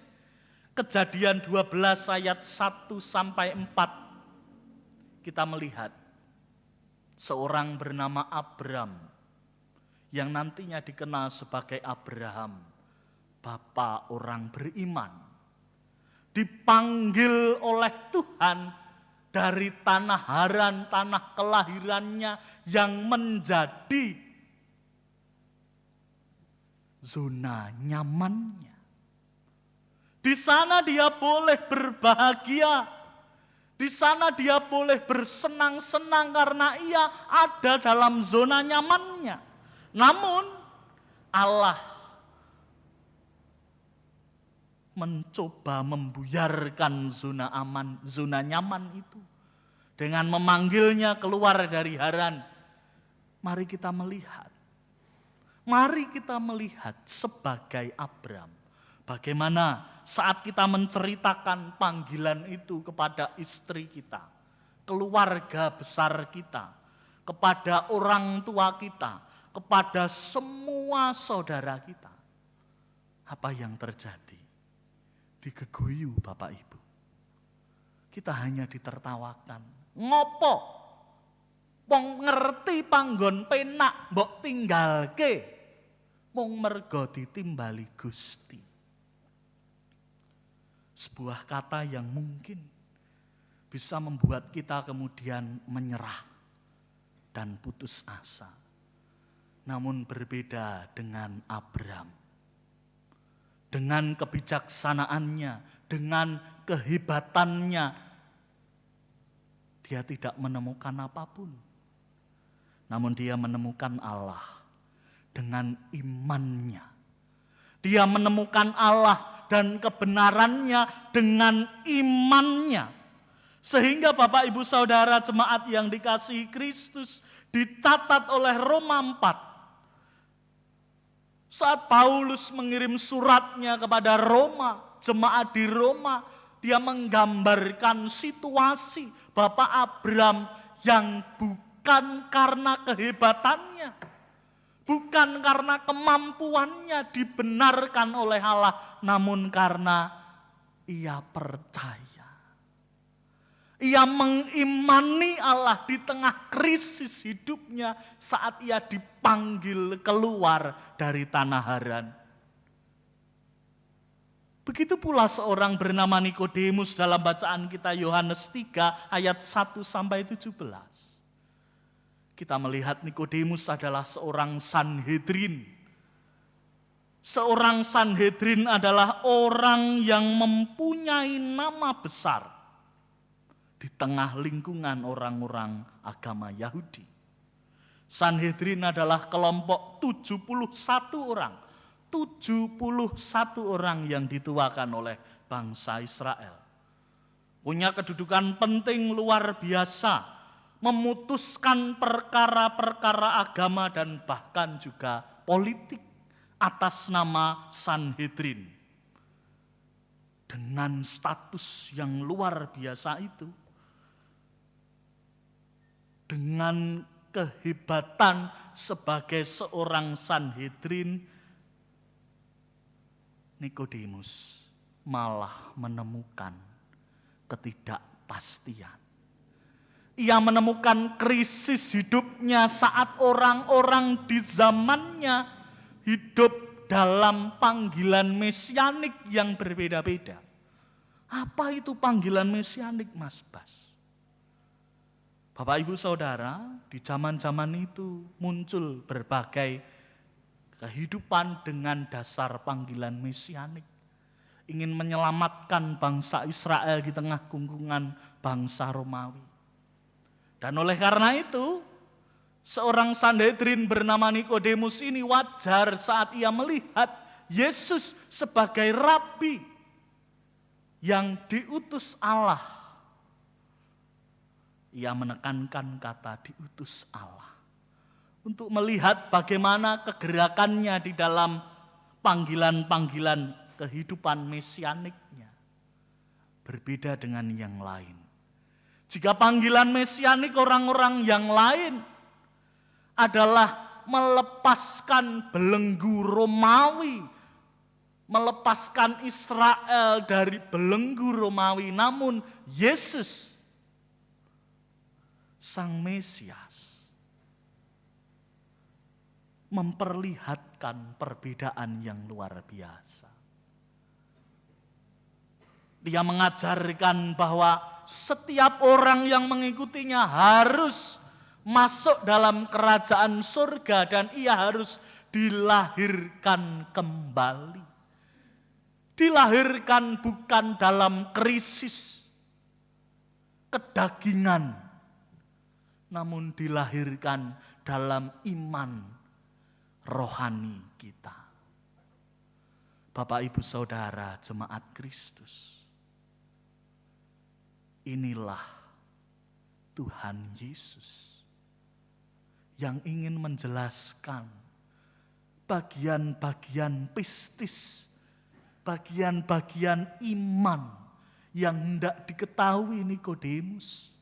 Kejadian 12 ayat 1-4 kita melihat seorang bernama Abram yang nantinya dikenal sebagai Abraham, bapa orang beriman, dipanggil oleh Tuhan dari tanah Haran, tanah kelahirannya yang menjadi zona nyamannya. Di sana dia boleh berbahagia. Di sana dia boleh bersenang-senang karena ia ada dalam zona nyamannya. Namun Allah mencoba membuyarkan zona nyaman itu dengan memanggilnya keluar dari Haran. Mari kita melihat sebagai Abram. Bagaimana saat kita menceritakan panggilan itu kepada istri kita, keluarga besar kita, kepada orang tua kita, kepada semua saudara kita. Apa yang terjadi? Digeguyu Bapak Ibu. Kita hanya ditertawakan. Ngopo? Wong ngerti panggon penak mbok tinggalke. Mung mergo ditimbali Gusti. Sebuah kata yang mungkin bisa membuat kita kemudian menyerah dan putus asa. Namun berbeda dengan Abram. Dengan kebijaksanaannya, dengan kehebatannya, dia tidak menemukan apapun. Namun dia menemukan Allah dengan imannya. Dia menemukan Allah dan kebenarannya dengan imannya. Sehingga Bapak Ibu Saudara jemaat yang dikasihi Kristus, dicatat oleh Roma 4. Saat Paulus mengirim suratnya kepada Roma, jemaat di Roma, dia menggambarkan situasi Bapak Abram yang bukan karena kehebatannya, bukan karena kemampuannya dibenarkan oleh Allah, namun karena ia percaya. Ia mengimani Allah di tengah krisis hidupnya saat ia dipanggil keluar dari tanah Haran. Begitu pula seorang bernama Nikodemus dalam bacaan kita Yohanes 3 ayat 1-17. Kita melihat Nikodemus adalah seorang Sanhedrin. Seorang Sanhedrin adalah orang yang mempunyai nama besar di tengah lingkungan orang-orang agama Yahudi. Sanhedrin adalah kelompok 71 orang, 71 orang yang dituakan oleh bangsa Israel. Punya kedudukan penting luar biasa, memutuskan perkara-perkara agama dan bahkan juga politik atas nama Sanhedrin. Dengan status yang luar biasa itu, dengan kehebatan sebagai seorang Sanhedrin, Nikodemus malah menemukan ketidakpastian. Ia menemukan krisis hidupnya saat orang-orang di zamannya hidup dalam panggilan mesianik yang berbeda-beda. Apa itu panggilan mesianik, Mas Bas? Bapak Ibu Saudara, di zaman-zaman itu muncul berbagai kehidupan dengan dasar panggilan mesianik. Ingin menyelamatkan bangsa Israel di tengah gunggungan bangsa Romawi. Dan oleh karena itu, seorang Sanhedrin bernama Nikodemus ini wajar saat ia melihat Yesus sebagai rabi yang diutus Allah. Ia menekankan kata diutus Allah untuk melihat bagaimana kegerakannya di dalam panggilan-panggilan kehidupan mesianiknya. Berbeda dengan yang lain. Jika panggilan mesianik orang-orang yang lain adalah melepaskan belenggu Romawi, melepaskan Israel dari belenggu Romawi, namun Yesus, Sang Mesias, memperlihatkan perbedaan yang luar biasa. Dia mengajarkan bahwa setiap orang yang mengikutinya harus masuk dalam kerajaan surga dan ia harus dilahirkan kembali. Dilahirkan bukan dalam krisis kedagingan, namun dilahirkan dalam iman rohani kita. Bapak, Ibu, Saudara, jemaat Kristus, inilah Tuhan Yesus yang ingin menjelaskan bagian-bagian pistis, bagian-bagian iman yang hendak diketahui Nikodemus.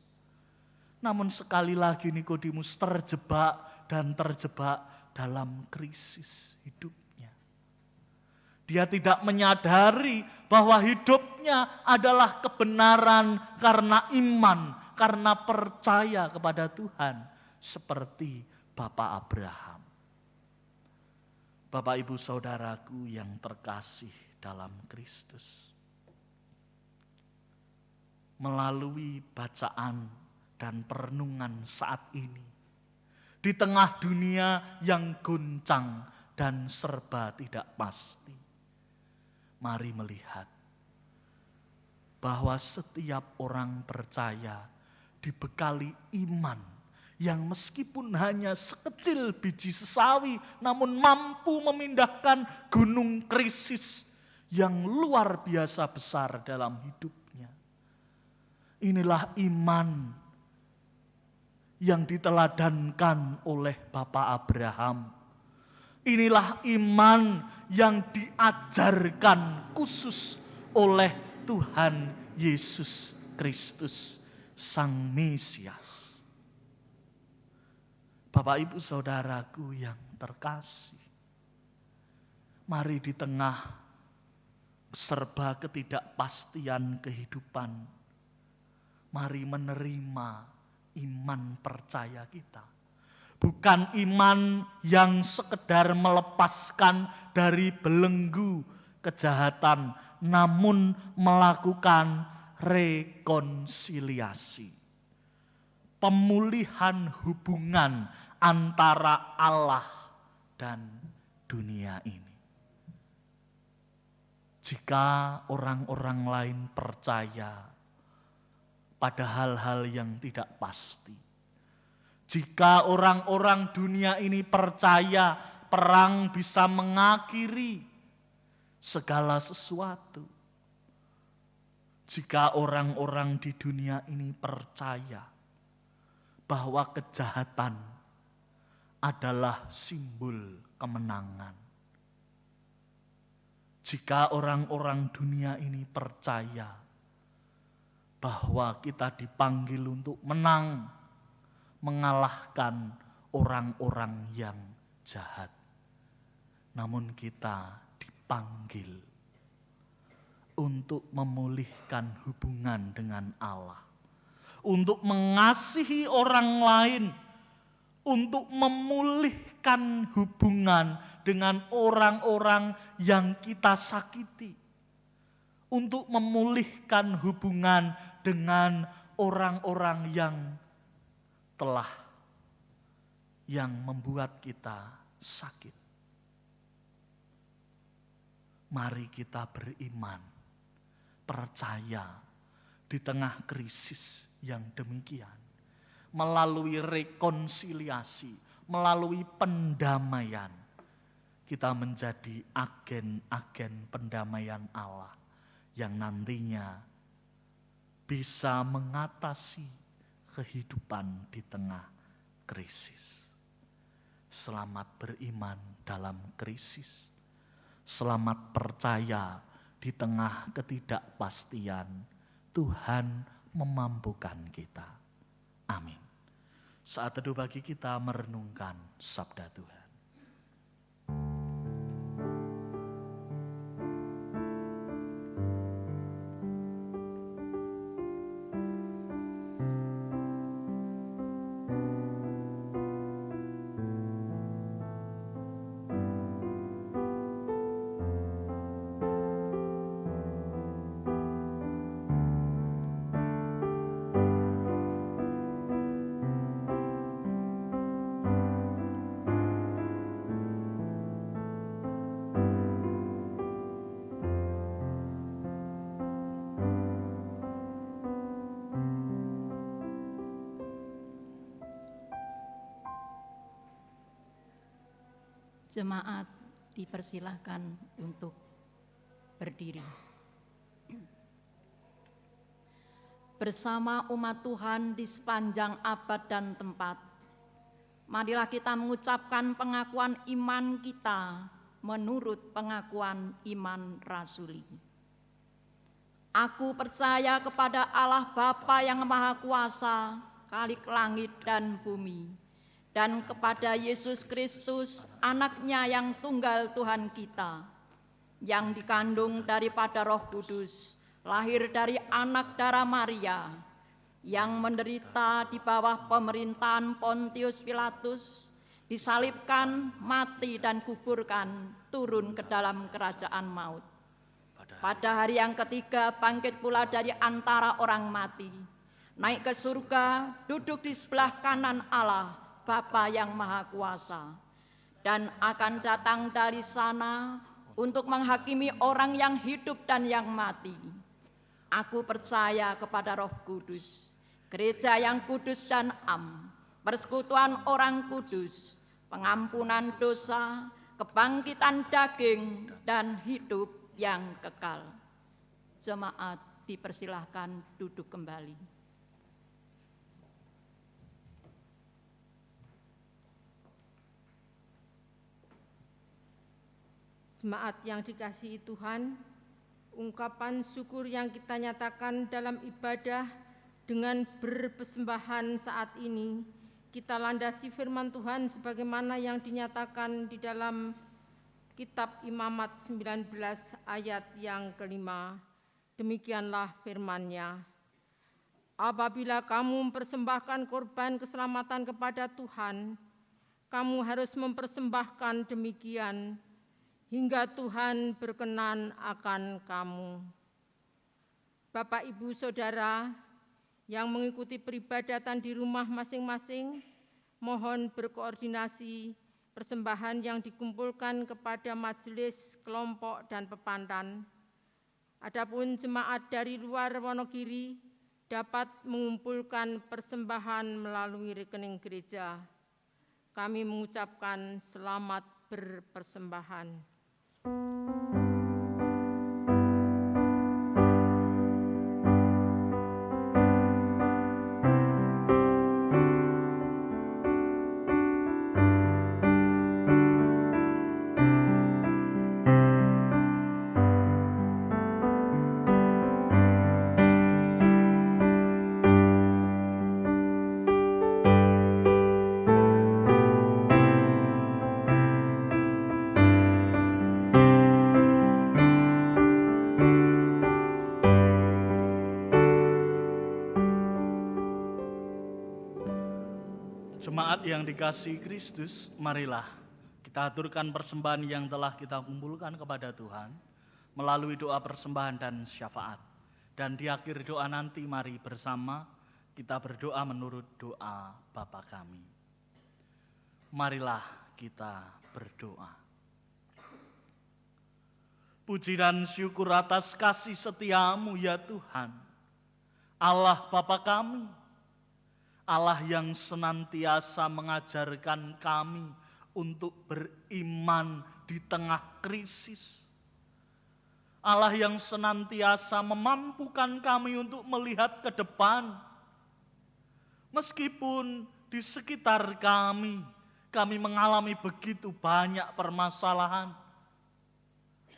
Namun sekali lagi Nikodemus terjebak dalam krisis hidupnya. Dia tidak menyadari bahwa hidupnya adalah kebenaran karena iman, karena percaya kepada Tuhan, seperti Bapak Abraham. Bapak, Ibu, Saudaraku yang terkasih dalam Kristus. Melalui bacaan dan perenungan saat ini, di tengah dunia yang goncang dan serba tidak pasti, mari melihat bahwa setiap orang percaya dibekali iman yang meskipun hanya sekecil biji sesawi, namun mampu memindahkan gunung krisis yang luar biasa besar dalam hidupnya. Inilah iman yang diteladankan oleh Bapak Abraham. Inilah iman yang diajarkan khusus oleh Tuhan Yesus Kristus, Sang Mesias. Bapak, Ibu, Saudaraku yang terkasih, mari di tengah serba ketidakpastian kehidupan, mari menerima iman percaya kita. Bukan iman yang sekedar melepaskan dari belenggu kejahatan, namun melakukan rekonsiliasi. Pemulihan hubungan antara Allah dan dunia ini. Jika orang-orang lain percaya pada hal-hal yang tidak pasti, jika orang-orang dunia ini percaya perang bisa mengakhiri segala sesuatu. Jika orang-orang di dunia ini percaya bahwa kejahatan adalah simbol kemenangan. Jika orang-orang dunia ini percaya bahwa kita dipanggil untuk menang, mengalahkan orang-orang yang jahat. Namun kita dipanggil untuk memulihkan hubungan dengan Allah, untuk mengasihi orang lain, untuk memulihkan hubungan dengan orang-orang yang kita sakiti, untuk memulihkan hubungan dengan orang-orang yang membuat kita sakit. Mari kita beriman, percaya di tengah krisis yang demikian, melalui rekonsiliasi, melalui pendamaian, kita menjadi agen-agen pendamaian Allah yang nantinya bisa mengatasi kehidupan di tengah krisis. Selamat beriman dalam krisis. Selamat percaya di tengah ketidakpastian, Tuhan memampukan kita. Amin. Saat teduh bagi kita merenungkan sabda Tuhan. Jemaat dipersilahkan untuk berdiri. Bersama umat Tuhan di sepanjang abad dan tempat, marilah kita mengucapkan pengakuan iman kita menurut pengakuan iman rasuli. Aku percaya kepada Allah Bapa yang Maha Kuasa, Khalik langit dan bumi, dan kepada Yesus Kristus, anaknya yang tunggal Tuhan kita, yang dikandung daripada Roh Kudus, lahir dari anak darah Maria, yang menderita di bawah pemerintahan Pontius Pilatus, disalibkan, mati dan kuburkan, turun ke dalam kerajaan maut. Pada hari yang ketiga bangkit pula dari antara orang mati, naik ke surga, duduk di sebelah kanan Allah, Bapa yang Maha Kuasa, dan akan datang dari sana untuk menghakimi orang yang hidup dan yang mati. Aku percaya kepada Roh Kudus, gereja yang kudus dan am, persekutuan orang kudus, pengampunan dosa, kebangkitan daging, dan hidup yang kekal. Jemaat dipersilahkan duduk kembali. Jemaat yang dikasihi Tuhan, ungkapan syukur yang kita nyatakan dalam ibadah dengan berpersembahan saat ini, kita landasi firman Tuhan sebagaimana yang dinyatakan di dalam kitab Imamat 19 ayat yang kelima. Demikianlah firman-Nya. Apabila kamu mempersembahkan korban keselamatan kepada Tuhan, kamu harus mempersembahkan demikian hingga Tuhan berkenan akan kamu. Bapak, Ibu, Saudara yang mengikuti peribadatan di rumah masing-masing, mohon berkoordinasi persembahan yang dikumpulkan kepada majelis, kelompok, dan pepandan. Adapun jemaat dari luar Wonogiri dapat mengumpulkan persembahan melalui rekening gereja. Kami mengucapkan selamat berpersembahan. Jemaat yang dikasihi Kristus, marilah kita aturkan persembahan yang telah kita kumpulkan kepada Tuhan melalui doa persembahan dan syafaat. Dan di akhir doa nanti mari bersama kita berdoa menurut doa Bapa kami. Marilah kita berdoa. Puji dan syukur atas kasih setiamu ya Tuhan, Allah Bapa kami, Allah yang senantiasa mengajarkan kami untuk beriman di tengah krisis. Allah yang senantiasa memampukan kami untuk melihat ke depan. Meskipun di sekitar kami mengalami begitu banyak permasalahan.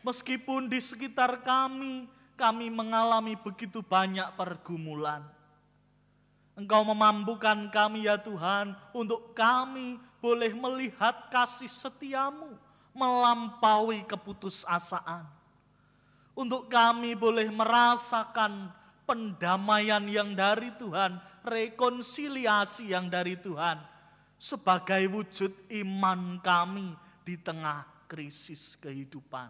Meskipun di sekitar kami mengalami begitu banyak pergumulan. Engkau memampukan kami ya Tuhan, untuk kami boleh melihat kasih setiamu melampaui keputusasaan. Untuk kami boleh merasakan pendamaian yang dari Tuhan, rekonsiliasi yang dari Tuhan, sebagai wujud iman kami di tengah krisis kehidupan.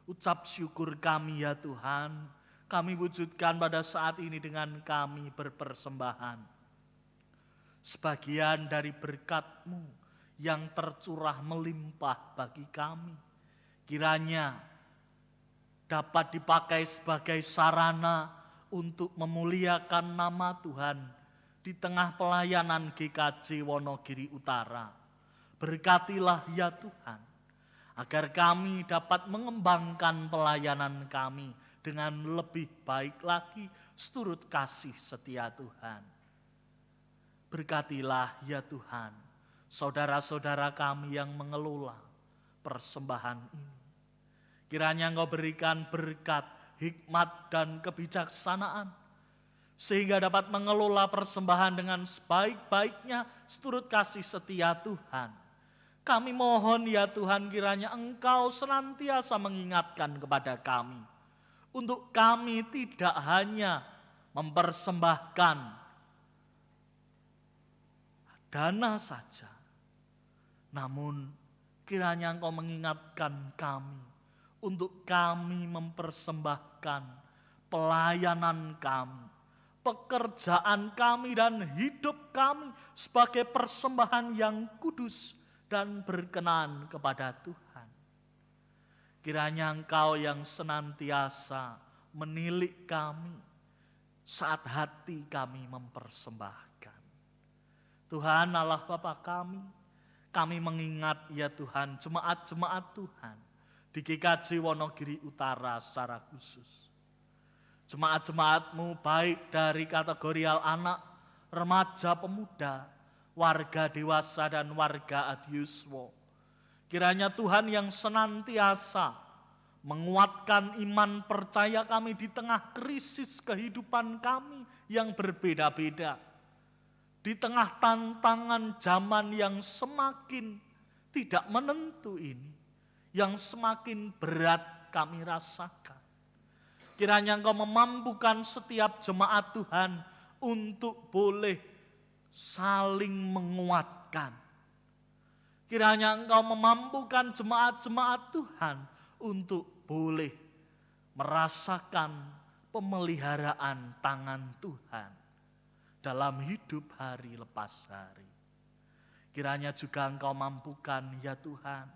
Ucap syukur kami ya Tuhan, kami wujudkan pada saat ini dengan kami berpersembahan. Sebagian dari berkat-Mu yang tercurah melimpah bagi kami, kiranya dapat dipakai sebagai sarana untuk memuliakan nama Tuhan di tengah pelayanan GKJ Wonogiri Utara. Berkatilah ya Tuhan, agar kami dapat mengembangkan pelayanan kami dengan lebih baik lagi seturut kasih setia Tuhan. Berkatilah ya Tuhan, saudara-saudara kami yang mengelola persembahan ini. Kiranya Engkau berikan berkat, hikmat dan kebijaksanaan, sehingga dapat mengelola persembahan dengan sebaik-baiknya seturut kasih setia Tuhan. Kami mohon ya Tuhan, kiranya Engkau senantiasa mengingatkan kepada kami, untuk kami tidak hanya mempersembahkan dana saja, namun kiranya Engkau mengingatkan kami untuk kami mempersembahkan pelayanan kami, pekerjaan kami dan hidup kami sebagai persembahan yang kudus dan berkenan kepada Tuhan. Kiranya Engkau yang senantiasa menilik kami saat hati kami mempersembahkan. Tuhan Allah Bapa kami mengingat ya Tuhan jemaat-jemaat Tuhan di GKJ Wonogiri Utara secara khusus. Jemaat-jemaat-Mu baik dari kategori anak, remaja, pemuda, warga dewasa dan warga adiuswa. Kiranya Tuhan yang senantiasa menguatkan iman percaya kami di tengah krisis kehidupan kami yang berbeda-beda. Di tengah tantangan zaman yang semakin tidak menentu ini, yang semakin berat kami rasakan. Kiranya Engkau memampukan setiap jemaat Tuhan untuk boleh saling menguatkan. Kiranya Engkau memampukan jemaat-jemaat Tuhan untuk boleh merasakan pemeliharaan tangan Tuhan dalam hidup hari lepas hari. Kiranya juga Engkau mampukan ya Tuhan,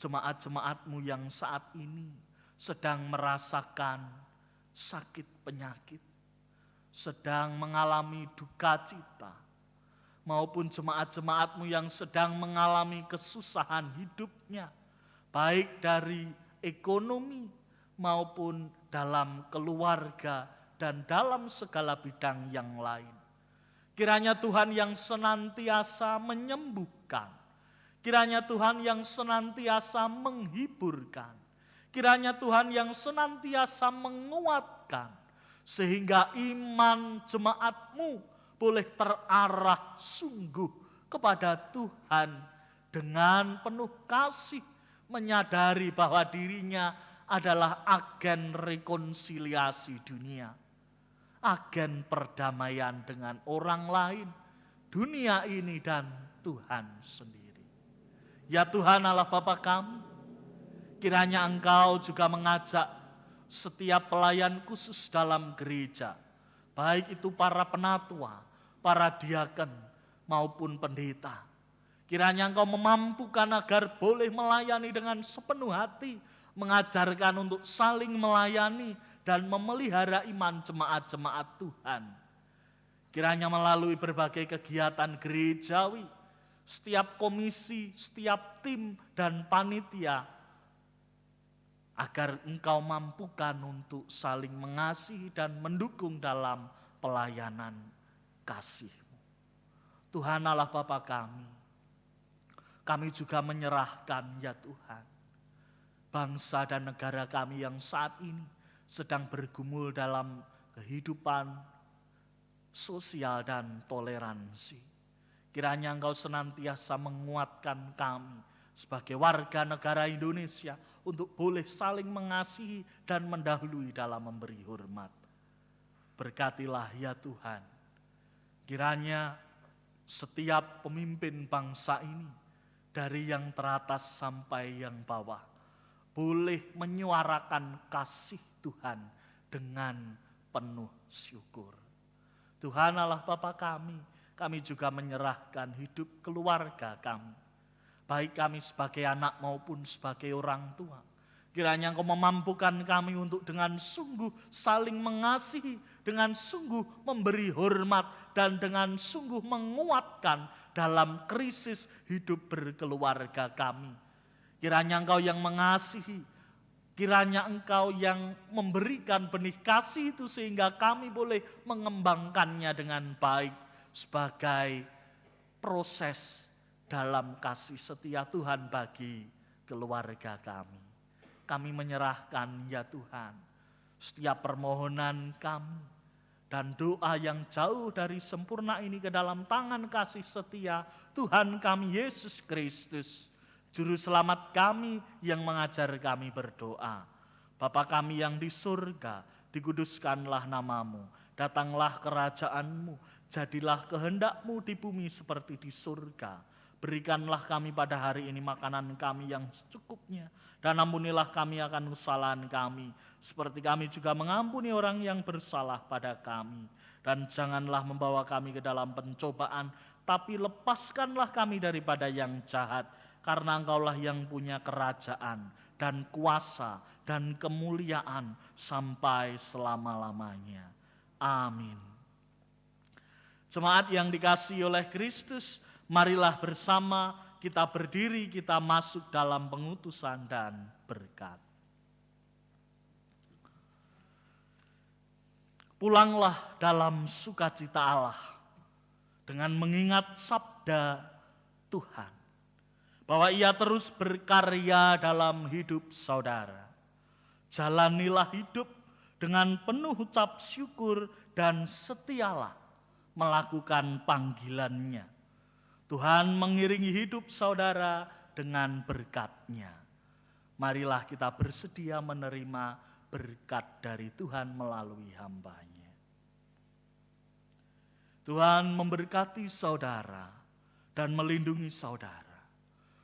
jemaat-jemaat-Mu yang saat ini sedang merasakan sakit penyakit, sedang mengalami duka cita, maupun jemaat-jemaat-Mu yang sedang mengalami kesusahan hidupnya, baik dari ekonomi maupun dalam keluarga dan dalam segala bidang yang lain. Kiranya Tuhan yang senantiasa menyembuhkan, kiranya Tuhan yang senantiasa menghiburkan, kiranya Tuhan yang senantiasa menguatkan, sehingga iman jemaat-Mu boleh terarah sungguh kepada Tuhan dengan penuh kasih, menyadari bahwa dirinya adalah agen rekonsiliasi dunia, agen perdamaian dengan orang lain, dunia ini dan Tuhan sendiri. Ya Tuhan Allah Bapa kami, kiranya Engkau juga mengajak setiap pelayan khusus dalam gereja, baik itu para penatua, para diaken maupun pendeta. Kiranya Engkau memampukan agar boleh melayani dengan sepenuh hati, mengajarkan untuk saling melayani dan memelihara iman jemaat-jemaat Tuhan. Kiranya melalui berbagai kegiatan gerejawi, setiap komisi, setiap tim dan panitia, agar Engkau mampukan untuk saling mengasihi dan mendukung dalam pelayanan kasih-Mu. Tuhan Allah Bapa kami juga menyerahkan ya Tuhan, bangsa dan negara kami yang saat ini sedang bergumul dalam kehidupan sosial dan toleransi. Kiranya Engkau senantiasa menguatkan kami sebagai warga negara Indonesia untuk boleh saling mengasihi dan mendahului dalam memberi hormat. Berkatilah ya Tuhan, kiranya setiap pemimpin bangsa ini, dari yang teratas sampai yang bawah, boleh menyuarakan kasih Tuhan dengan penuh syukur. Tuhan Allah Bapa kami juga menyerahkan hidup keluarga kami, baik kami sebagai anak maupun sebagai orang tua. Kiranya Engkau memampukan kami untuk dengan sungguh saling mengasihi, dengan sungguh memberi hormat, dan dengan sungguh menguatkan dalam krisis hidup berkeluarga kami. Kiranya Engkau yang mengasihi, kiranya Engkau yang memberikan benih kasih itu sehingga kami boleh mengembangkannya dengan baik sebagai proses dalam kasih setia Tuhan bagi keluarga kami. Kami menyerahkan ya Tuhan setiap permohonan kami dan doa yang jauh dari sempurna ini ke dalam tangan kasih setia Tuhan kami Yesus Kristus, Juru Selamat kami yang mengajar kami berdoa. Bapa kami yang di surga, dikuduskanlah namamu, datanglah kerajaanmu, jadilah kehendak-Mu di bumi seperti di surga. Berikanlah kami pada hari ini makanan kami yang secukupnya, dan ampunilah kami akan kesalahan kami, seperti kami juga mengampuni orang yang bersalah pada kami. Dan janganlah membawa kami ke dalam pencobaan, tapi lepaskanlah kami daripada yang jahat, karena Engkaulah yang punya kerajaan dan kuasa dan kemuliaan sampai selama-lamanya. Amin. Jemaat yang dikasihi oleh Kristus, marilah bersama kita berdiri, kita masuk dalam pengutusan dan berkat. Pulanglah dalam sukacita Allah dengan mengingat sabda Tuhan, bahwa Ia terus berkarya dalam hidup saudara. Jalanilah hidup dengan penuh ucap syukur dan setialah melakukan panggilannya. Tuhan mengiringi hidup saudara dengan berkat-Nya. Marilah kita bersedia menerima berkat dari Tuhan melalui hamba-Nya. Tuhan memberkati saudara dan melindungi saudara.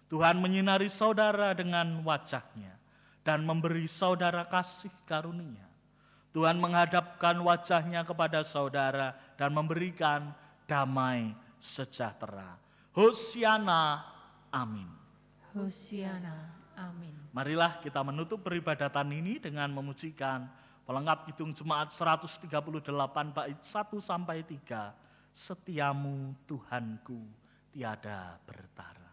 Tuhan menyinari saudara dengan wajah-Nya dan memberi saudara kasih karunia. Tuhan menghadapkan wajah-Nya kepada saudara dan memberikan damai sejahtera. Hosiana, amin. Hosiana, amin. Marilah kita menutup peribadatan ini dengan memujikan pelengkap Kidung Jemaat 138 bait 1 sampai 3 Setiamu Tuhanku tiada bertara.